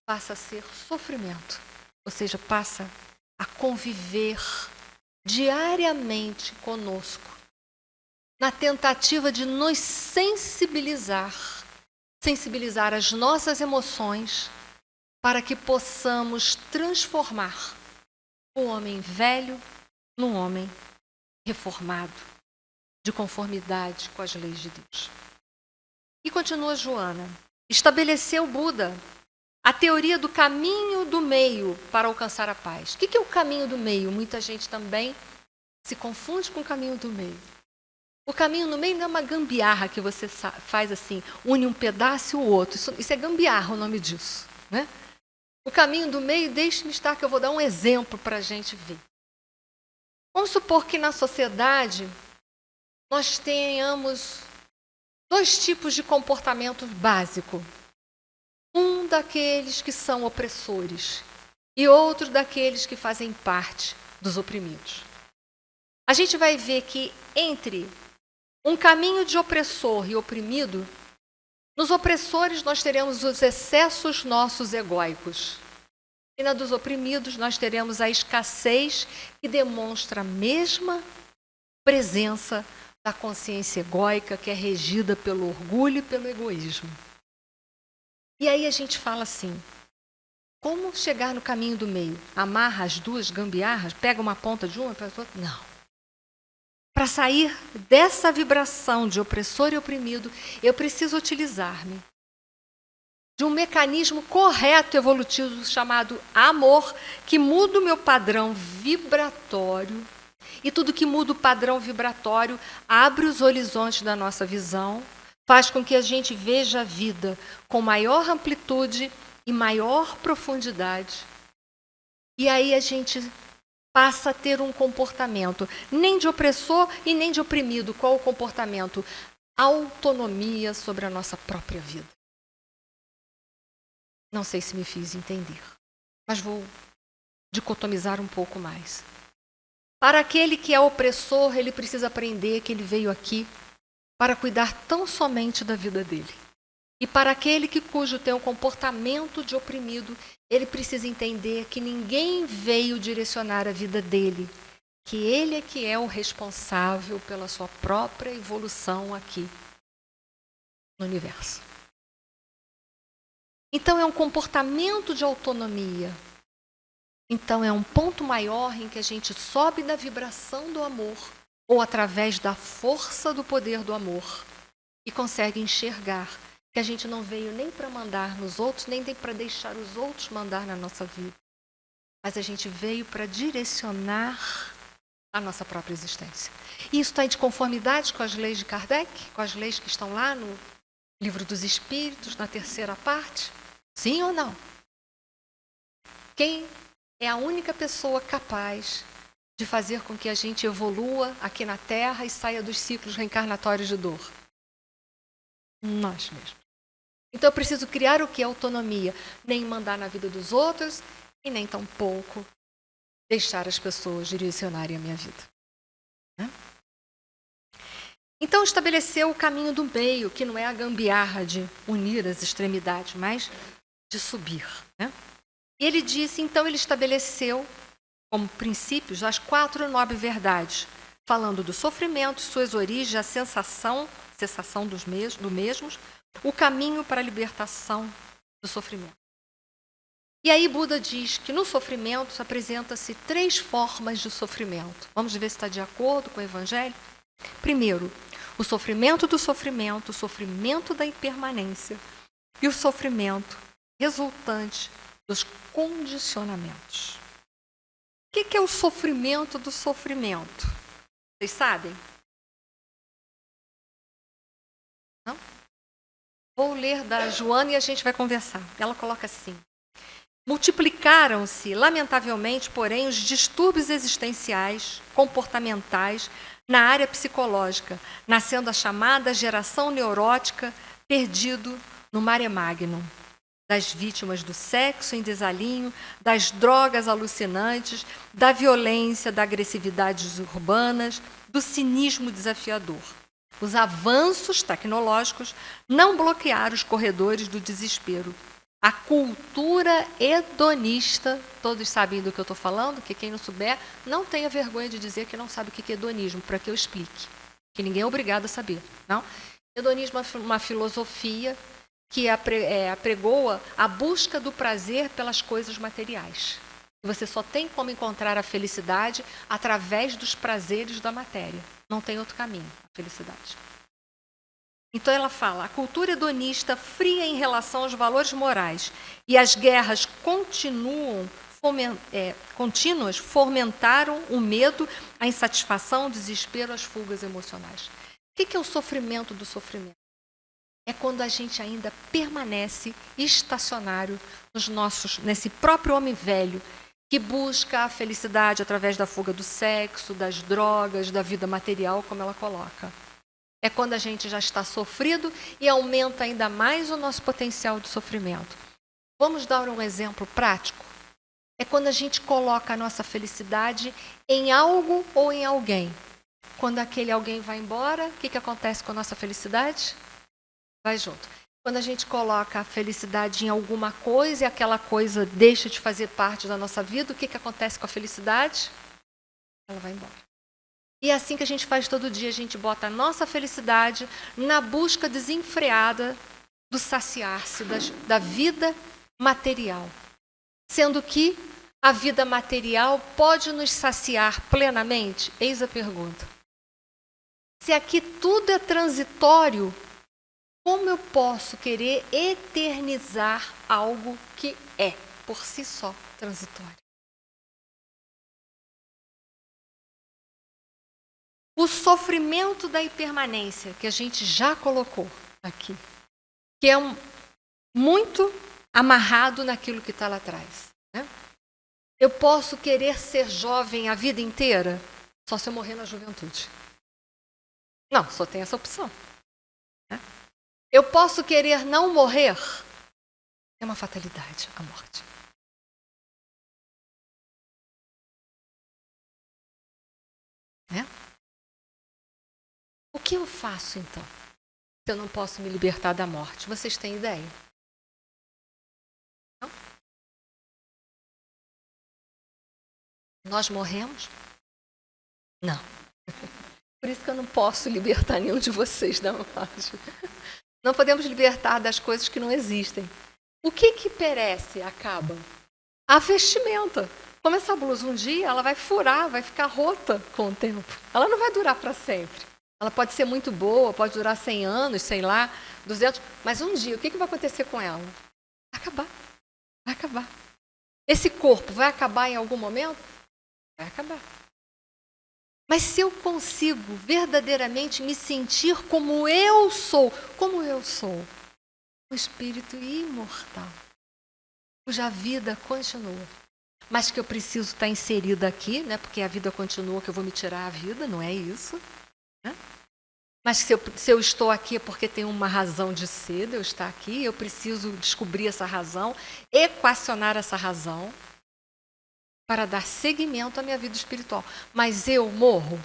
passa a ser sofrimento. Ou seja, passa a conviver diariamente conosco, na tentativa de nos sensibilizar as nossas emoções, para que possamos transformar o homem velho num homem reformado, de conformidade com as leis de Deus. E continua Joana. Estabeleceu Buda a teoria do caminho do meio para alcançar a paz. O que é o caminho do meio? Muita gente também se confunde com o caminho do meio. O caminho do meio não é uma gambiarra que você faz assim, une um pedaço e o outro. Isso é gambiarra, o nome disso, né? O caminho do meio, deixe-me estar, que eu vou dar um exemplo para a gente ver. Vamos supor que na sociedade nós tenhamos 2 tipos de comportamento básico. Um daqueles que são opressores e outro daqueles que fazem parte dos oprimidos. A gente vai ver que entre um caminho de opressor e oprimido, nos opressores nós teremos os excessos nossos egóicos. E na dos oprimidos nós teremos a escassez que demonstra a mesma presença da consciência egóica que é regida pelo orgulho e pelo egoísmo. E aí a gente fala assim, como chegar no caminho do meio? Amarra as 2 gambiarras, pega uma ponta de uma para a outra? Não. Para sair dessa vibração de opressor e oprimido, eu preciso utilizar-me de um mecanismo correto evolutivo chamado amor, que muda o meu padrão vibratório. E tudo que muda o padrão vibratório abre os horizontes da nossa visão, faz com que a gente veja a vida com maior amplitude e maior profundidade. E aí a gente passa a ter um comportamento nem de opressor e nem de oprimido. Qual o comportamento? Autonomia sobre a nossa própria vida. Não sei se me fiz entender, mas vou dicotomizar um pouco mais. Para aquele que é opressor, ele precisa aprender que ele veio aqui para cuidar tão somente da vida dele. E para aquele cujo tem um comportamento de oprimido, ele precisa entender que ninguém veio direcionar a vida dele, que ele é que é o responsável pela sua própria evolução aqui no universo. Então é um comportamento de autonomia. Então é um ponto maior em que a gente sobe na vibração do amor, ou através da força do poder do amor, e consegue enxergar que a gente não veio nem para mandar nos outros, nem para deixar os outros mandar na nossa vida. Mas a gente veio para direcionar a nossa própria existência. E isso está em conformidade com as leis de Kardec, com as leis que estão lá no Livro dos Espíritos, na 3ª parte? Sim ou não? Quem é a única pessoa capaz de fazer com que a gente evolua aqui na Terra e saia dos ciclos reencarnatórios de dor? Nós mesmos. Então eu preciso criar o que? Autonomia. Nem mandar na vida dos outros e nem tampouco deixar as pessoas direcionarem a minha vida. Né? Então estabeleceu o caminho do meio, que não é a gambiarra de unir as extremidades, mas de subir. Né? E ele disse, então ele estabeleceu como princípios as 4 nobres verdades, falando do sofrimento, suas origens, a cessação do mesmos, o caminho para a libertação do sofrimento. E aí Buda diz que no sofrimento apresenta-se 3 formas de sofrimento. Vamos ver se está de acordo com o Evangelho? Primeiro, o sofrimento do sofrimento, o sofrimento da impermanência e o sofrimento resultante dos condicionamentos. O que é o sofrimento do sofrimento? Vocês sabem? Não? Vou ler da Joana e a gente vai conversar. Ela coloca assim. Multiplicaram-se, lamentavelmente, porém, os distúrbios existenciais, comportamentais, na área psicológica, nascendo a chamada geração neurótica perdido no mare magnum, das vítimas do sexo em desalinho, das drogas alucinantes, da violência, da agressividade urbanas, do cinismo desafiador. Os avanços tecnológicos não bloquearam os corredores do desespero. A cultura hedonista, todos sabem do que eu estou falando, que quem não souber, não tenha vergonha de dizer que não sabe o que é hedonismo, para que eu explique, que ninguém é obrigado a saber. Não? Hedonismo é uma filosofia que apregoa a busca do prazer pelas coisas materiais. Você só tem como encontrar a felicidade através dos prazeres da matéria. Não tem outro caminho, a felicidade. Então ela fala, a cultura hedonista fria em relação aos valores morais e as guerras continuam contínuas fomentaram o medo, a insatisfação, o desespero, as fugas emocionais. O que é o sofrimento do sofrimento? É quando a gente ainda permanece estacionário nesse próprio homem velho, que busca a felicidade através da fuga do sexo, das drogas, da vida material, como ela coloca. É quando a gente já está sofrido e aumenta ainda mais o nosso potencial de sofrimento. Vamos dar um exemplo prático? É quando a gente coloca a nossa felicidade em algo ou em alguém. Quando aquele alguém vai embora, o que acontece com a nossa felicidade? Vai junto. Quando a gente coloca a felicidade em alguma coisa e aquela coisa deixa de fazer parte da nossa vida, o que acontece com a felicidade? Ela vai embora. E é assim que a gente faz todo dia, a gente bota a nossa felicidade na busca desenfreada do saciar-se da vida material. Sendo que a vida material pode nos saciar plenamente? Eis a pergunta. Se aqui tudo é transitório, como eu posso querer eternizar algo que é, por si só, transitório? O sofrimento da impermanência, que a gente já colocou aqui, que é muito amarrado naquilo que está lá atrás. Né? Eu posso querer ser jovem a vida inteira? Só se eu morrer na juventude. Não, só tem essa opção. Né? Eu posso querer não morrer? É uma fatalidade a morte. Né? O que eu faço, então, se eu não posso me libertar da morte? Vocês têm ideia? Não? Nós morremos? Não. Por isso que eu não posso libertar nenhum de vocês da morte. Não podemos libertar das coisas que não existem. O que perece, acaba? A vestimenta. Como essa blusa, um dia ela vai furar, vai ficar rota com o tempo. Ela não vai durar para sempre. Ela pode ser muito boa, pode durar 100 anos, sei lá, 200. Mas um dia, o que vai acontecer com ela? Vai acabar. Vai acabar. Esse corpo vai acabar em algum momento? Vai acabar. Mas se eu consigo verdadeiramente me sentir como eu sou, um espírito imortal, cuja vida continua, mas que eu preciso estar inserida aqui, né? Porque a vida continua, que eu vou me tirar a vida, não é isso? Né? Mas se eu estou aqui é porque tem uma razão de ser, de eu estar aqui, eu preciso descobrir essa razão, equacionar essa razão, para dar seguimento à minha vida espiritual. Mas eu morro.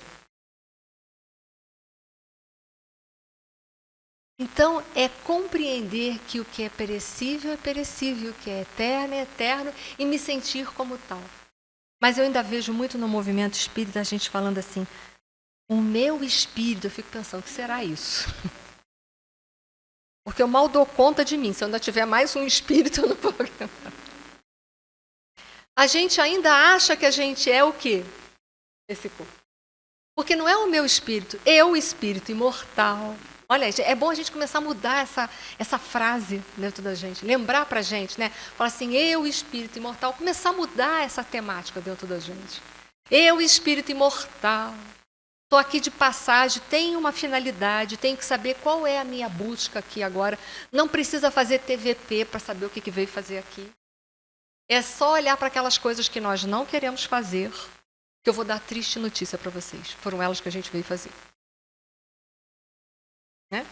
Então, é compreender que o que é perecível, o que é eterno, e me sentir como tal. Mas eu ainda vejo muito no movimento espírita a gente falando assim, o meu espírito, eu fico pensando, o que será isso? Porque eu mal dou conta de mim, se eu ainda tiver mais um espírito, eu não vou... A gente ainda acha que a gente é o quê? Esse corpo. Porque não é o meu espírito, eu, espírito imortal. Olha, é bom a gente começar a mudar essa frase dentro da gente, lembrar pra gente, né? Falar assim, eu, espírito imortal, começar a mudar essa temática dentro da gente. Eu, espírito imortal, estou aqui de passagem, tenho uma finalidade, tenho que saber qual é a minha busca aqui agora. Não precisa fazer TVP para saber o que veio fazer aqui. É só olhar para aquelas coisas que nós não queremos fazer, que eu vou dar triste notícia para vocês. Foram elas que a gente veio fazer. Né?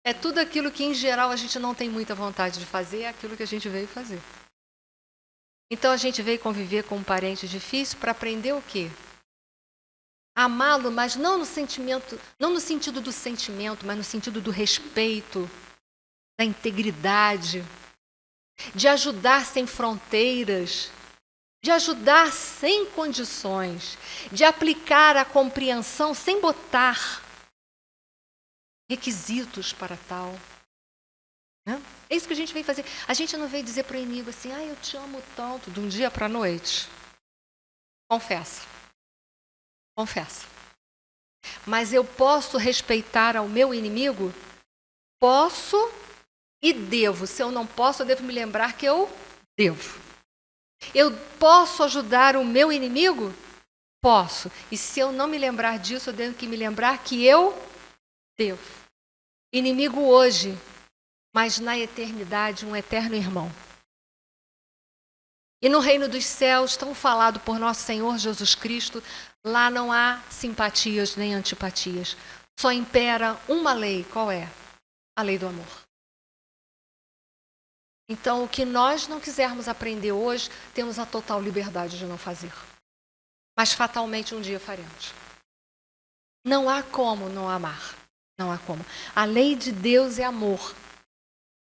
É tudo aquilo que, em geral, a gente não tem muita vontade de fazer, é aquilo que a gente veio fazer. Então, a gente veio conviver com um parente difícil para aprender o quê? Amá-lo, mas não no sentido do sentimento, mas no sentido do respeito, da integridade, de ajudar sem fronteiras, de ajudar sem condições, de aplicar a compreensão sem botar requisitos para tal. Né? É isso que a gente veio fazer. A gente não veio dizer para o inimigo assim, eu te amo tanto, de um dia para a noite. Confessa. Mas eu posso respeitar ao meu inimigo? Posso e devo. Se eu não posso, eu devo me lembrar que eu devo. Eu posso ajudar o meu inimigo? Posso. E se eu não me lembrar disso, eu tenho que me lembrar que eu devo. Inimigo hoje, mas na eternidade um eterno irmão. E no reino dos céus, tão falado por nosso Senhor Jesus Cristo, lá não há simpatias nem antipatias. Só impera uma lei. Qual é? A lei do amor. Então, o que nós não quisermos aprender hoje, temos a total liberdade de não fazer. Mas fatalmente um dia faremos. Não há como não amar. Não há como. A lei de Deus é amor.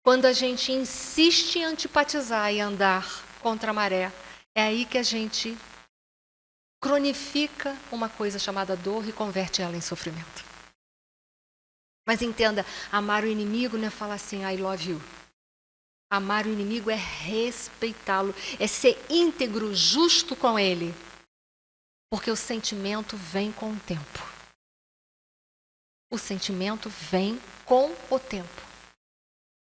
Quando a gente insiste em antipatizar e andar contra a maré, é aí que a gente cronifica uma coisa chamada dor e converte ela em sofrimento. Mas entenda, amar o inimigo não é falar assim, I love you. Amar o inimigo é respeitá-lo, é ser íntegro, justo com ele. Porque o sentimento vem com o tempo. O sentimento vem com o tempo.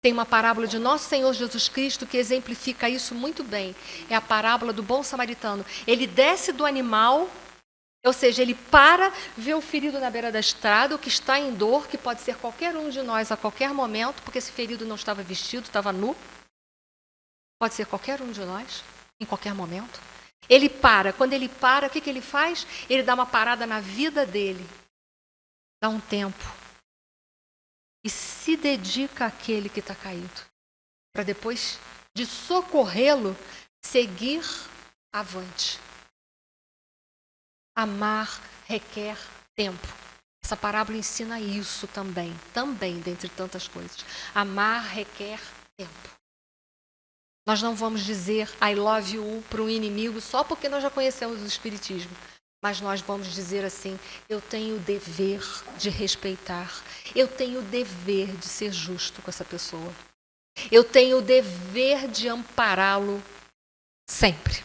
Tem uma parábola de nosso Senhor Jesus Cristo que exemplifica isso muito bem. É a parábola do bom samaritano. Ele desce do animal, ou seja, ele para, vê o ferido na beira da estrada, o que está em dor, que pode ser qualquer um de nós a qualquer momento, porque esse ferido não estava vestido, estava nu. Pode ser qualquer um de nós, em qualquer momento. Ele para. Quando ele para, o que ele faz? Ele dá uma parada na vida dele. Dá um tempo. E se dedica àquele que está caído. Para depois de socorrê-lo, seguir avante. Amar requer tempo. Essa parábola ensina isso também, dentre tantas coisas. Amar requer tempo. Nós não vamos dizer I love you para um inimigo só porque nós já conhecemos o Espiritismo. Mas nós vamos dizer assim, eu tenho o dever de respeitar. Eu tenho o dever de ser justo com essa pessoa. Eu tenho o dever de ampará-lo sempre.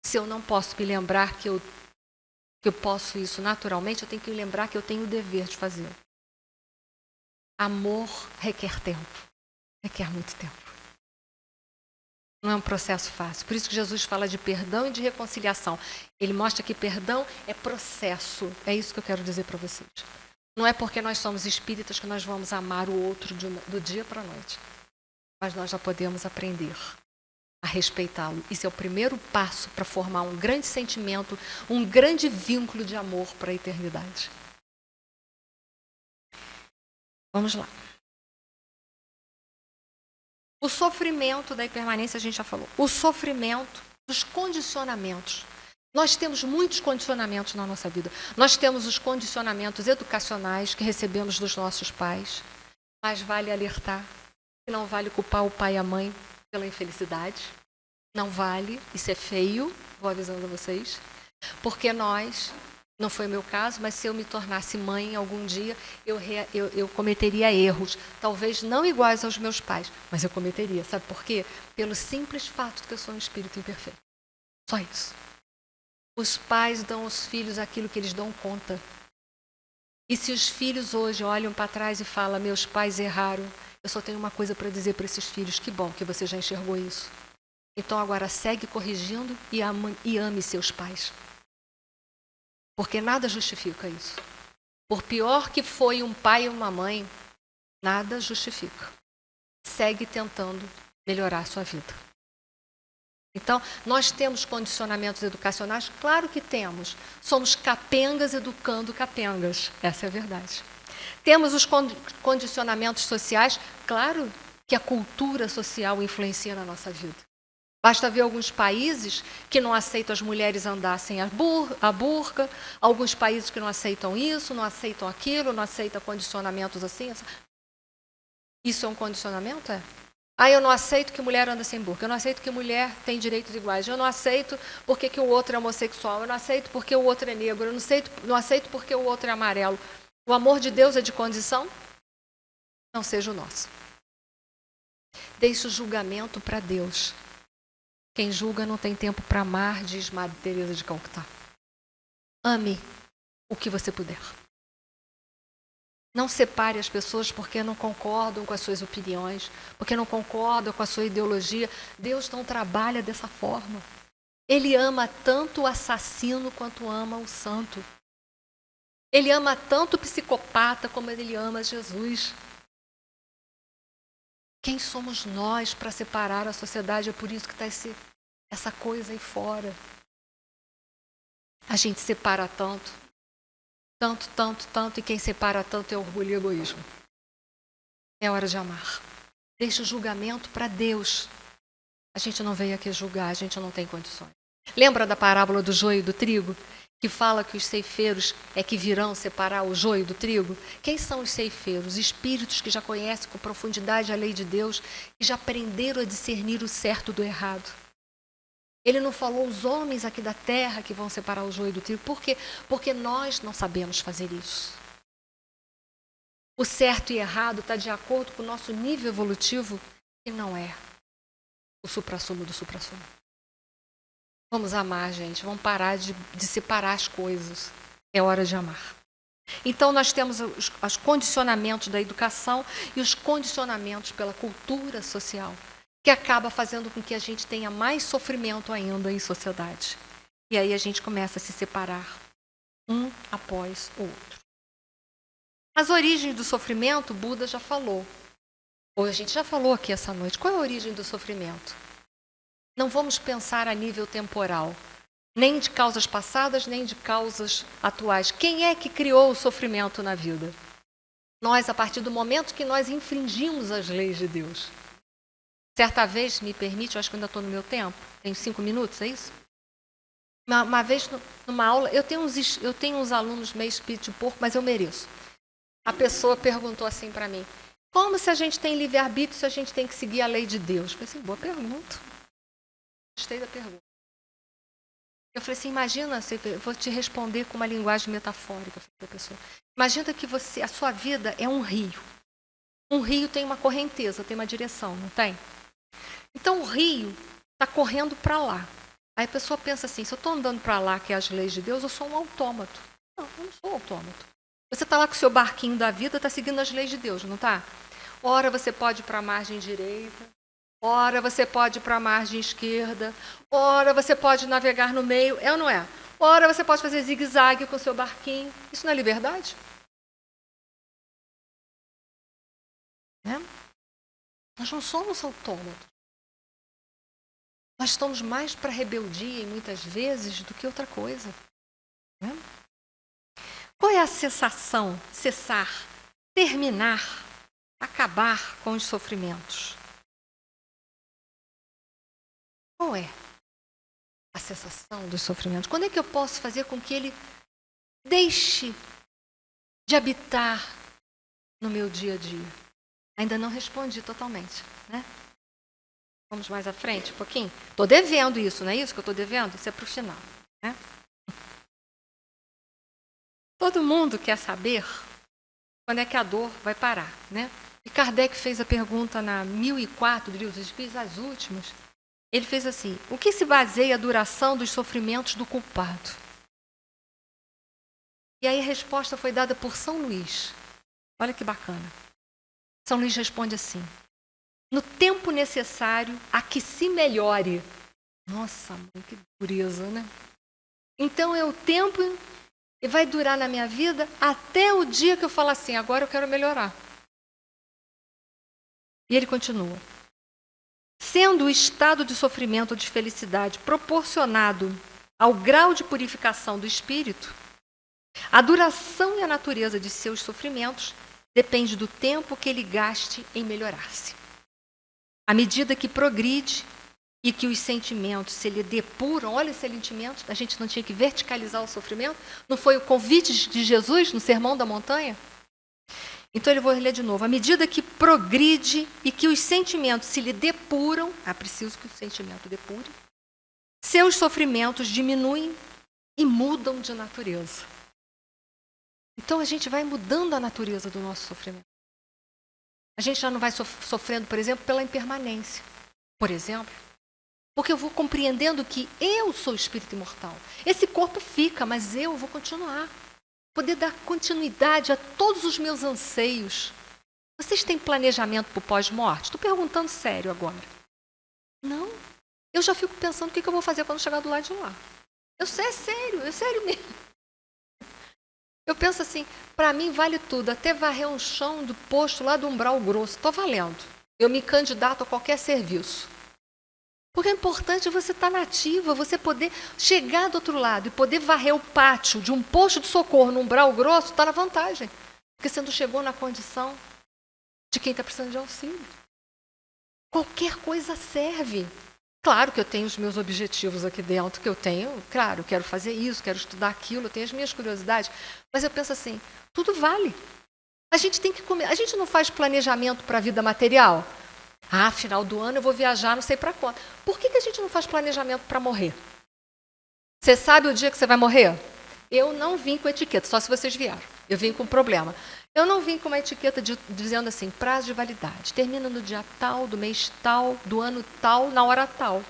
Se eu não posso me lembrar que eu posso isso naturalmente, eu tenho que me lembrar que eu tenho o dever de fazê-lo. Amor requer tempo. Requer muito tempo. Não é um processo fácil. Por isso que Jesus fala de perdão e de reconciliação. Ele mostra que perdão é processo. É isso que eu quero dizer para vocês. Não é porque nós somos espíritas que nós vamos amar o outro do dia para a noite. Mas nós já podemos aprender a respeitá-lo. Isso é o primeiro passo para formar um grande sentimento, um grande vínculo de amor para a eternidade. Vamos lá. O sofrimento da impermanência, a gente já falou. O sofrimento dos condicionamentos. Nós temos muitos condicionamentos na nossa vida. Nós temos os condicionamentos educacionais que recebemos dos nossos pais. Mas vale alertar que não vale culpar o pai e a mãe pela infelicidade. Não vale. Isso é feio, vou avisando a vocês. Porque nós, não foi o meu caso, mas se eu me tornasse mãe algum dia, eu cometeria erros. Talvez não iguais aos meus pais, mas eu cometeria. Sabe por quê? Pelo simples fato de que eu sou um espírito imperfeito. Só isso. Os pais dão aos filhos aquilo que eles dão conta. E se os filhos hoje olham para trás e falam, meus pais erraram, eu só tenho uma coisa para dizer para esses filhos, que bom que você já enxergou isso. Então agora segue corrigindo e ame seus pais. Porque nada justifica isso. Por pior que foi um pai e uma mãe, nada justifica. Segue tentando melhorar a sua vida. Então, nós temos condicionamentos educacionais? Claro que temos. Somos capengas educando capengas. Essa é a verdade. Temos os condicionamentos sociais? Claro que a cultura social influencia na nossa vida. Basta ver alguns países que não aceitam as mulheres andar sem a burca, alguns países que não aceitam isso, não aceitam aquilo, não aceitam condicionamentos assim. Isso é um condicionamento? É. Eu não aceito que mulher anda sem burca, eu não aceito que mulher tem direitos iguais, eu não aceito porque que o outro é homossexual, eu não aceito porque o outro é negro, eu não aceito porque o outro é amarelo. O amor de Deus é de condição? Não seja o nosso. Deixe o julgamento para Deus. Quem julga não tem tempo para amar, diz Madre Teresa de Calcutá. Ame o que você puder. Não separe as pessoas porque não concordam com as suas opiniões, porque não concordam com a sua ideologia. Deus não trabalha dessa forma. Ele ama tanto o assassino quanto ama o santo. Ele ama tanto o psicopata como ele ama Jesus. Quem somos nós para separar a sociedade? É por isso que está essa coisa aí fora. A gente separa tanto, tanto, e quem separa tanto é orgulho e egoísmo. É hora de amar. Deixa o julgamento para Deus. A gente não veio aqui julgar, a gente não tem condições. Lembra da parábola do joio e do trigo? Que fala que os ceifeiros é que virão separar o joio do trigo? Quem são os ceifeiros? Espíritos que já conhecem com profundidade a lei de Deus e já aprenderam a discernir o certo do errado. Ele não falou os homens aqui da terra que vão separar o joio do trigo. Por quê? Porque nós não sabemos fazer isso. O certo e errado está de acordo com o nosso nível evolutivo e não é o suprassumo do suprassumo. Vamos amar, gente. Vamos parar de separar as coisas. É hora de amar. Então, nós temos os condicionamentos da educação e os condicionamentos pela cultura social, que acaba fazendo com que a gente tenha mais sofrimento ainda em sociedade. E aí a gente começa a se separar um após o outro. As origens do sofrimento, Buda já falou. Ou a gente já falou aqui essa noite. Qual é a origem do sofrimento? Não vamos pensar a nível temporal, nem de causas passadas, nem de causas atuais. Quem é que criou o sofrimento na vida? Nós, a partir do momento que nós infringimos as leis de Deus. Certa vez, me permite, eu acho que ainda estou no meu tempo, tenho 5 minutos, é isso? Uma vez, numa aula, eu tenho uns alunos meio espírito de porco, mas eu mereço. A pessoa perguntou assim para mim, como se a gente tem livre-arbítrio se a gente tem que seguir a lei de Deus? Eu falei assim, boa pergunta. Gostei da pergunta. Eu falei assim, imagina, eu vou te responder com uma linguagem metafórica. Pessoa. Imagina que a sua vida é um rio. Um rio tem uma correnteza, tem uma direção, não tem? Então o rio está correndo para lá. Aí a pessoa pensa assim, se eu estou andando para lá, que é as leis de Deus, eu sou um autômato. Não, eu não sou autômato. Você está lá com o seu barquinho da vida, está seguindo as leis de Deus, não está? Ora você pode ir para a margem direita, ora você pode ir para a margem esquerda, ora você pode navegar no meio, é ou não é? Ora você pode fazer zigue-zague com o seu barquinho. Isso não é liberdade? Né? Nós não somos autômatos. Nós estamos mais para rebeldia, muitas vezes, do que outra coisa. Né? Qual é a cessação? Cessar, terminar, acabar com os sofrimentos. Qual é a cessação dos sofrimentos? Quando é que eu posso fazer com que ele deixe de habitar no meu dia a dia? Ainda não respondi totalmente, né? Vamos mais à frente um pouquinho? Estou devendo isso, não é isso que eu estou devendo? Isso é para o final, né? Todo mundo quer saber quando é que a dor vai parar, né? E Kardec fez a pergunta na 1004 do Livro dos Espíritos, as últimas. Ele fez assim, o que se baseia a duração dos sofrimentos do culpado? E aí a resposta foi dada por São Luís. Olha que bacana. São Luís responde assim, no tempo necessário a que se melhore. Nossa, mãe, que dureza, né? Então é o tempo e vai durar na minha vida até o dia que eu falo assim, agora eu quero melhorar. E ele continua. Sendo o estado de sofrimento ou de felicidade proporcionado ao grau de purificação do espírito, a duração e a natureza de seus sofrimentos depende do tempo que ele gaste em melhorar-se. À medida que progride e que os sentimentos se lhe depuram, olha esse sentimento, a gente não tinha que verticalizar o sofrimento? Não foi o convite de Jesus no Sermão da Montanha? Então eu vou ler de novo. À medida que progride e que os sentimentos se lhe depuram, é preciso que o sentimento depure, seus sofrimentos diminuem e mudam de natureza. Então a gente vai mudando a natureza do nosso sofrimento. A gente já não vai sofrendo, por exemplo, pela impermanência. Por exemplo, porque eu vou compreendendo que eu sou espírito imortal. Esse corpo fica, mas eu vou continuar. Poder dar continuidade a todos os meus anseios. Vocês têm planejamento para o pós-morte? Estou perguntando sério agora. Não. eu já fico pensando o que eu vou fazer quando chegar do lado de lá. É sério mesmo. Eu penso assim, para mim vale tudo, até varrer um chão do posto lá do Umbral Grosso, estou valendo. Eu me candidato a qualquer serviço. Porque é importante você estar nativa, você poder chegar do outro lado e poder varrer o pátio de um posto de socorro no Umbral Grosso, está na vantagem. Porque você não chegou na condição de quem está precisando de auxílio. Qualquer coisa serve. Claro que eu tenho os meus objetivos aqui dentro, que eu tenho, claro, eu quero fazer isso, quero estudar aquilo, eu tenho as minhas curiosidades, mas eu penso assim, tudo vale. A gente tem que comer, a gente não faz planejamento para a vida material. Ah, final do ano eu vou viajar, não sei para quando. Por que a gente não faz planejamento para morrer? Você sabe o dia que você vai morrer? Eu não vim com etiqueta, só se vocês vieram. Eu vim com problema. Eu não vim com uma etiqueta dizendo assim, prazo de validade. Termina no dia tal, do mês tal, do ano tal, na hora tal.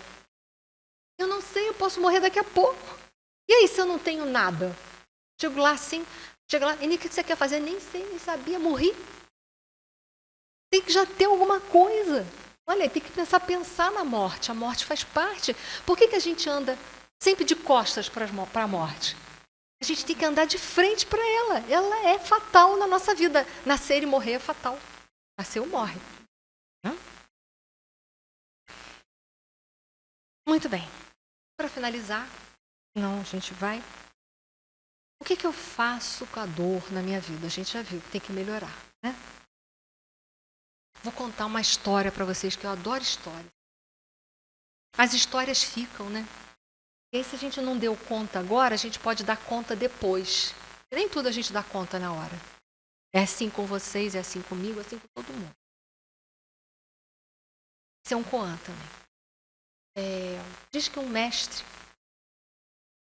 Eu não sei, eu posso morrer daqui a pouco. E aí, se eu não tenho nada? Chego lá assim, e o que você quer fazer? Nem sei, nem sabia, morri. Tem que já ter alguma coisa. Olha, tem que pensar na morte. A morte faz parte. Por que a gente anda sempre de costas para a morte? A gente tem que andar de frente para ela. Ela é fatal na nossa vida. Nascer e morrer é fatal. Nasceu, morre. Muito bem. Para finalizar, não, a gente vai. O que eu faço com a dor na minha vida? A gente já viu que tem que melhorar, né? Vou contar uma história para vocês, que eu adoro histórias. As histórias ficam, né? E aí, se a gente não deu conta agora, a gente pode dar conta depois. Nem tudo a gente dá conta na hora. É assim com vocês, é assim comigo, é assim com todo mundo. Esse é um koan também. Diz que um mestre,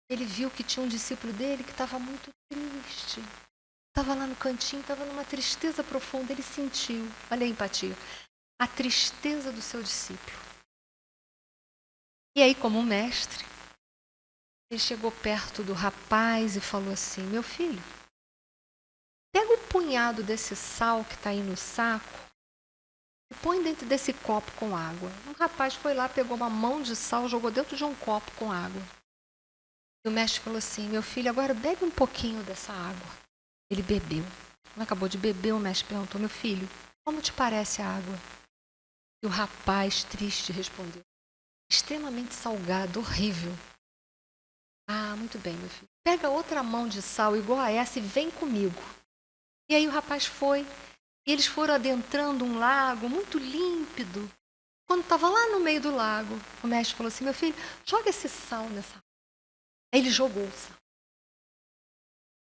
ele viu que tinha um discípulo dele que estava muito triste. Estava lá no cantinho, estava numa tristeza profunda. Ele sentiu, olha a empatia, a tristeza do seu discípulo. E aí, como mestre, ele chegou perto do rapaz e falou assim, meu filho, pega um punhado desse sal que está aí no saco e põe dentro desse copo com água. O rapaz foi lá, pegou uma mão de sal, jogou dentro de um copo com água. E o mestre falou assim, meu filho, agora bebe um pouquinho dessa água. Ele bebeu. Quando acabou de beber, o mestre perguntou, meu filho, como te parece a água? E o rapaz, triste, respondeu, extremamente salgado, horrível. Ah, muito bem, meu filho. Pega outra mão de sal igual a essa e vem comigo. E aí o rapaz foi. E eles foram adentrando um lago muito límpido. Quando estava lá no meio do lago, o mestre falou assim, meu filho, joga esse sal nessa água. Aí ele jogou o sal.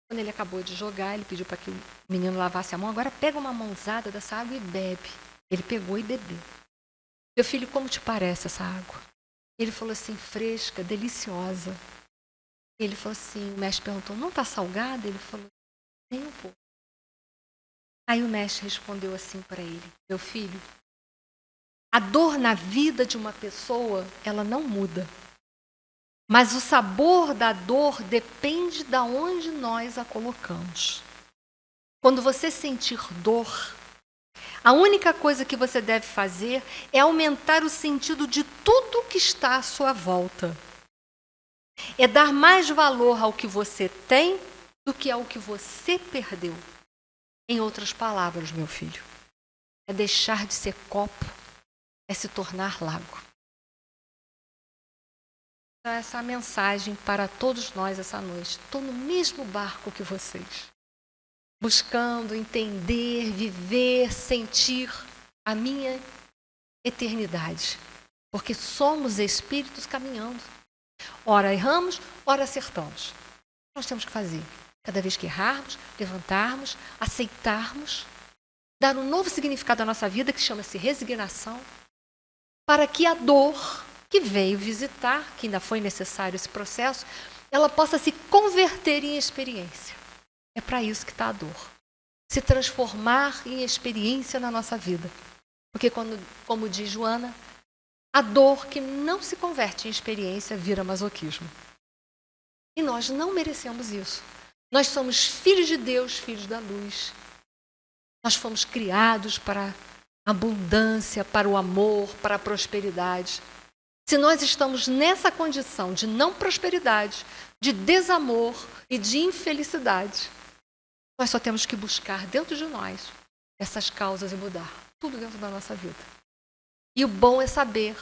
Quando ele acabou de jogar, ele pediu para que o menino lavasse a mão. Agora pega uma mãozada dessa água e bebe. Ele pegou e bebeu. Meu filho, como te parece essa água? Ele falou assim, fresca, deliciosa. Ele falou assim, o mestre perguntou, não está salgada? Ele falou, nem um pouco. Aí o mestre respondeu assim para ele, meu filho, a dor na vida de uma pessoa, ela não muda. Mas o sabor da dor depende de onde nós a colocamos. Quando você sentir dor, a única coisa que você deve fazer é aumentar o sentido de tudo que está à sua volta. É dar mais valor ao que você tem do que ao que você perdeu. Em outras palavras, meu filho, é deixar de ser copo, é se tornar lago. Então, essa é a mensagem para todos nós essa noite. Estou no mesmo barco que vocês, buscando entender, viver, sentir a minha eternidade, porque somos espíritos caminhando. Ora erramos, ora acertamos. Nós temos que fazer. Cada vez que errarmos, levantarmos, aceitarmos, dar um novo significado à nossa vida, que chama-se resignação, para que a dor que veio visitar, que ainda foi necessário esse processo, ela possa se converter em experiência. É para isso que está a dor. Se transformar em experiência na nossa vida. Porque, como diz Joana, a dor que não se converte em experiência vira masoquismo. E nós não merecemos isso. Nós somos filhos de Deus, filhos da luz. Nós fomos criados para a abundância, para o amor, para a prosperidade. Se nós estamos nessa condição de não prosperidade, de desamor e de infelicidade, nós só temos que buscar dentro de nós essas causas e mudar tudo dentro da nossa vida. E o bom é saber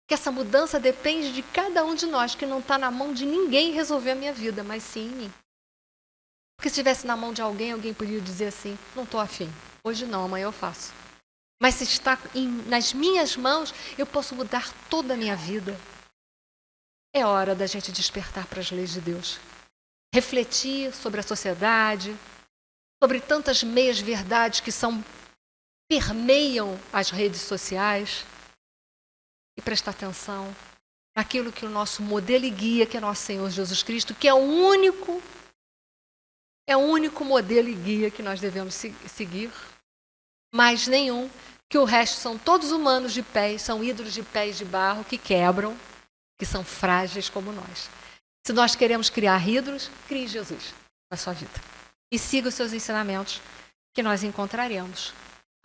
que essa mudança depende de cada um de nós, que não está na mão de ninguém resolver a minha vida, mas sim em mim. Porque se estivesse na mão de alguém, alguém poderia dizer assim, não estou afim, hoje não, amanhã eu faço. Mas se está nas minhas mãos, eu posso mudar toda a minha vida. É hora da gente despertar para as leis de Deus. Refletir sobre a sociedade, sobre tantas meias-verdades que permeiam as redes sociais. E prestar atenção naquilo que o nosso modelo e guia, que é nosso Senhor Jesus Cristo, que é o único modelo e guia que nós devemos seguir. Mais nenhum, que o resto são todos humanos de pés, são ídolos de pés de barro que quebram, que são frágeis como nós. Se nós queremos criar ídolos, crie Jesus na sua vida. E siga os seus ensinamentos, que nós encontraremos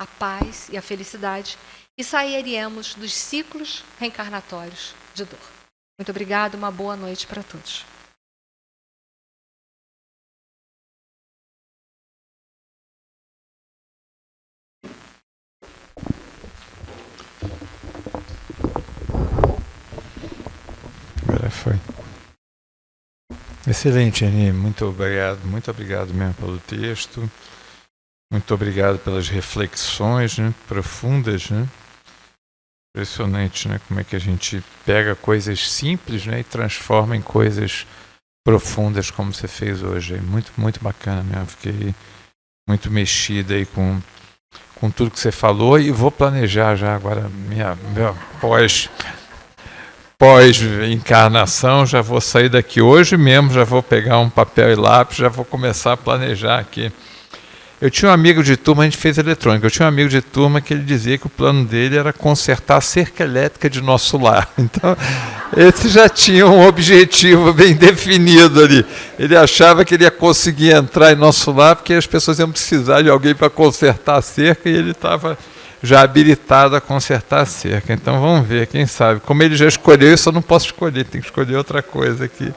a paz e a felicidade e sairemos dos ciclos reencarnatórios de dor. Muito obrigada, uma boa noite para todos. Agora foi. Excelente, Ani. Muito obrigado mesmo pelo texto. Muito obrigado pelas reflexões, né, profundas, né? Impressionante, né, como é que a gente pega coisas simples, né, e transforma em coisas profundas, como você fez hoje. Muito, muito bacana mesmo. Fiquei muito mexida aí com tudo que você falou e vou planejar já agora minha pós-encarnação, já vou sair daqui hoje mesmo, já vou pegar um papel e lápis, já vou começar a planejar aqui. Eu tinha um amigo de turma, a gente fez eletrônica, eu tinha um amigo de turma que ele dizia que o plano dele era consertar a cerca elétrica de nosso lar. Então, esse já tinha um objetivo bem definido ali. Ele achava que ele ia conseguir entrar em nosso lar porque as pessoas iam precisar de alguém para consertar a cerca e ele estava já habilitado a consertar a cerca. Então, vamos ver, quem sabe. Como ele já escolheu, eu só não posso escolher, tem que escolher outra coisa aqui.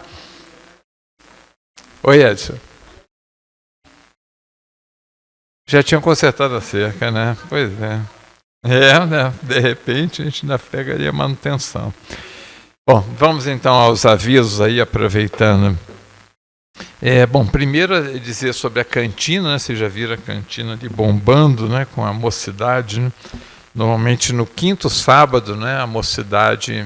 Oi, Edson. Já tinham consertado a cerca, né? Pois é. Né? De repente a gente ainda pegaria manutenção. Bom, vamos então aos avisos aí, aproveitando. Bom, primeiro dizer sobre a cantina, né? Vocês já viram a cantina ali bombando, né? Com a mocidade, né? Normalmente no quinto sábado, né? A mocidade,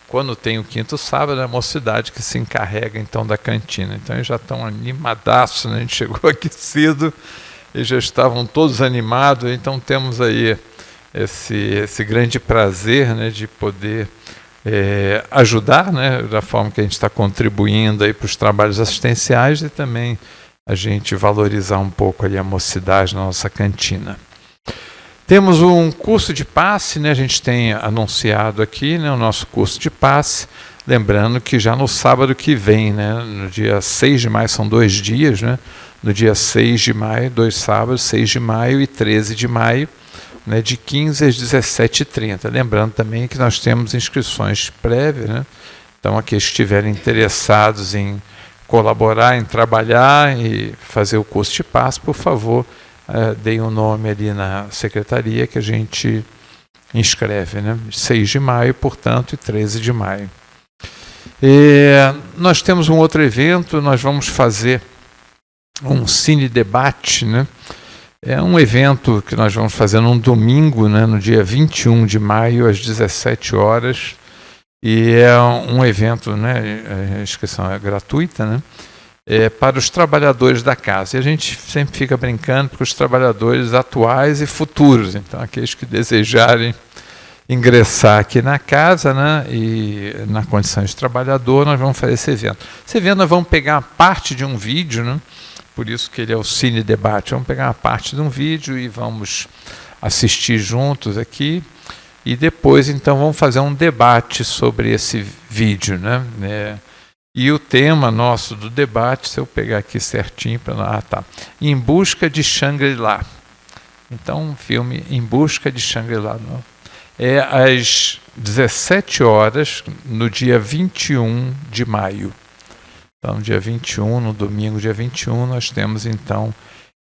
quando tem o quinto sábado, é a mocidade que se encarrega então da cantina. Então eles já estão animadaços, né? A gente chegou aqui cedo. E já estavam todos animados, então temos aí esse grande prazer, né, de poder ajudar, né, da forma que a gente está contribuindo aí para os trabalhos assistenciais e também a gente valorizar um pouco ali a mocidade na nossa cantina. Temos um curso de passe, né, a gente tem anunciado aqui, né, o nosso curso de passe, lembrando que já no sábado que vem, né, no dia 6 de maio, são 2 dias, né, no dia 6 de maio, 2 sábados, 6 de maio e 13 de maio, né, de 15 às 17h30. Lembrando também que nós temos inscrições prévias, né? Então, aqueles que estiverem interessados em colaborar, em trabalhar e fazer o curso de passe, por favor, deem um nome ali na secretaria que a gente inscreve, né? 6 de maio, portanto, e 13 de maio. Nós temos um outro evento, nós vamos fazer um cine debate, né? É um evento que nós vamos fazer num domingo, né, no dia 21 de maio, às 17 horas. E é um evento, né, a inscrição é gratuita, né, para os trabalhadores da casa. E a gente sempre fica brincando para os trabalhadores atuais e futuros. Então, aqueles que desejarem ingressar aqui na casa, né, e na condição de trabalhador, nós vamos fazer esse evento. Esse evento nós vamos pegar parte de um vídeo, né, por isso que ele é o Cine Debate. Vamos pegar uma parte de um vídeo e vamos assistir juntos aqui. E depois, então, vamos fazer um debate sobre esse vídeo, né? E o tema nosso do debate, se eu pegar aqui certinho, tá. Em Busca de Shangri-La. Então, um filme Em Busca de Shangri-La. As 17 horas, no dia 21 de maio. Então, no dia 21, no domingo, dia 21, nós temos, então,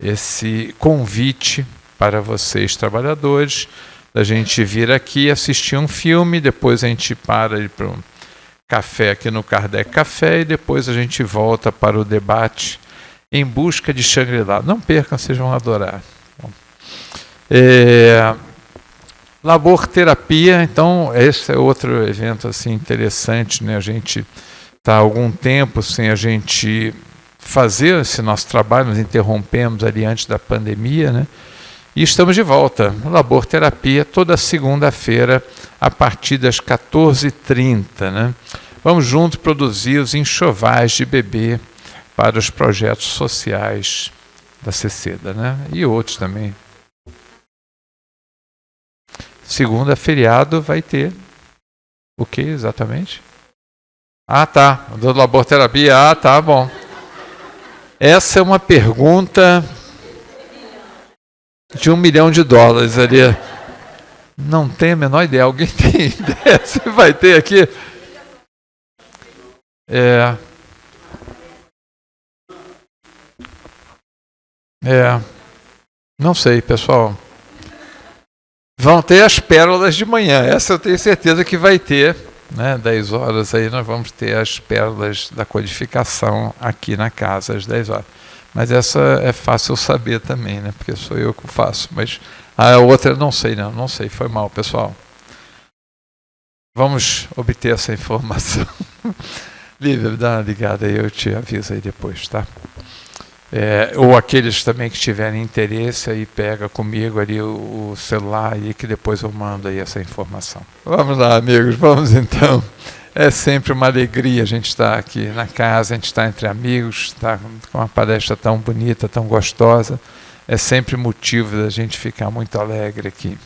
esse convite para vocês, trabalhadores, da gente vir aqui assistir um filme, depois a gente para para um café aqui no Kardec Café e depois a gente volta para o debate Em Busca de Shangri-La. Não percam, vocês vão adorar. Labor Terapia, então, esse é outro evento assim, interessante, né? A gente está há algum tempo sem a gente fazer esse nosso trabalho, nos interrompemos ali antes da pandemia, né? E estamos de volta. Labor Terapia, toda segunda-feira, a partir das 14h30, né? Vamos juntos produzir os enxovais de bebê para os projetos sociais da Ceceda, né? E outros também. Segunda, feriado, vai ter o que exatamente? Ah, tá. Do Labor Terapia. Ah, tá bom. Essa é uma pergunta de $1 milhão ali. Não tenho a menor ideia. Alguém tem ideia se vai ter aqui? Não sei, pessoal. Vão ter as pérolas de manhã. Essa eu tenho certeza que vai ter, né? 10 horas aí nós vamos ter as pérolas da codificação aqui na casa às 10 horas. Mas essa é fácil saber também, né? Porque sou eu que faço. Mas a outra não sei, não sei. Foi mal, pessoal. Vamos obter essa informação. Lívia, dá uma ligada aí, eu te aviso aí depois, tá? Ou aqueles também que tiverem interesse, aí pega comigo ali o celular aí que depois eu mando aí essa informação. Vamos lá, amigos, vamos então. É sempre uma alegria a gente estar aqui na casa, a gente estar entre amigos, estar com uma palestra tão bonita, tão gostosa. É sempre motivo da gente ficar muito alegre aqui.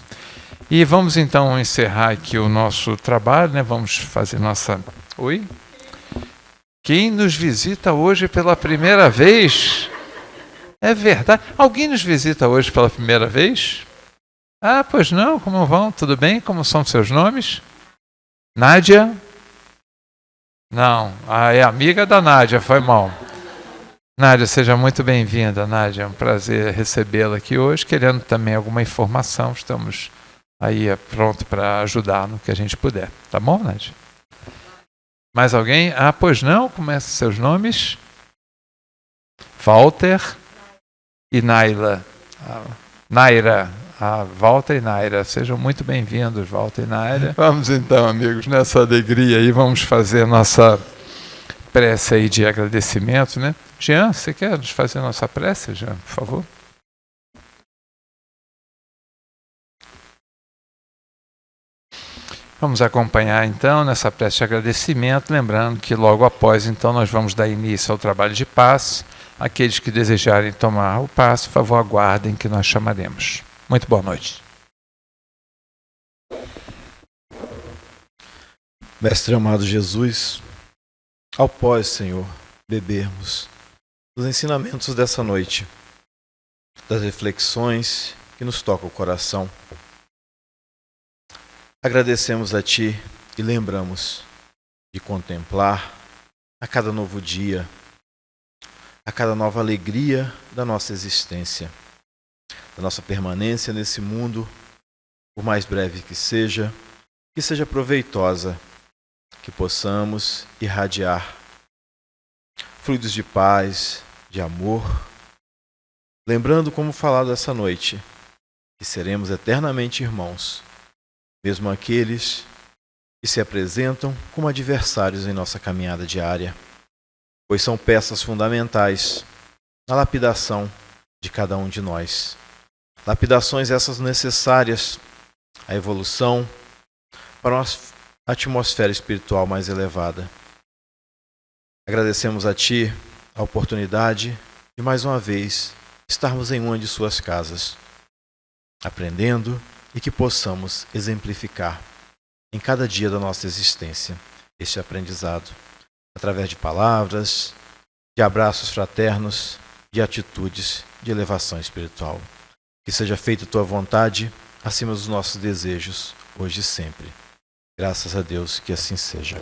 E vamos então encerrar aqui o nosso trabalho, né? Vamos fazer nossa... Oi? Quem nos visita hoje pela primeira vez? É verdade. Alguém nos visita hoje pela primeira vez? Ah, pois não, como vão? Tudo bem? Como são seus nomes? Nádia? Não, é amiga da Nádia, foi mal. Nádia, seja muito bem-vinda, Nádia. É um prazer recebê-la aqui hoje. Querendo também alguma informação, estamos aí pronto para ajudar no que a gente puder. Tá bom, Nádia? Mais alguém? Ah, pois não, começa seus nomes. Walter e Naila. Naira. Walter e Naira. Sejam muito bem-vindos, Walter e Naira. Vamos então, amigos, nessa alegria aí, vamos fazer nossa prece aí de agradecimento, né? Jean, você quer nos fazer a nossa prece, Jean, por favor? Vamos acompanhar então nessa prece de agradecimento, lembrando que logo após então nós vamos dar início ao trabalho de passe. Aqueles que desejarem tomar o passe, por favor, aguardem que nós chamaremos. Muito boa noite. Mestre amado Jesus, ao pós, Senhor, bebermos dos ensinamentos dessa noite, das reflexões que nos tocam o coração. Agradecemos a Ti e lembramos de contemplar a cada novo dia, a cada nova alegria da nossa existência, da nossa permanência nesse mundo, por mais breve que seja proveitosa, que possamos irradiar fluidos de paz, de amor, lembrando, como falado essa noite, que seremos eternamente irmãos, mesmo aqueles que se apresentam como adversários em nossa caminhada diária, pois são peças fundamentais na lapidação de cada um de nós. Lapidações essas necessárias à evolução para uma atmosfera espiritual mais elevada. Agradecemos a Ti a oportunidade de mais uma vez estarmos em uma de Suas casas, aprendendo e que possamos exemplificar em cada dia da nossa existência este aprendizado, através de palavras, de abraços fraternos, de atitudes de elevação espiritual. Que seja feita Tua vontade acima dos nossos desejos, hoje e sempre. Graças a Deus que assim seja.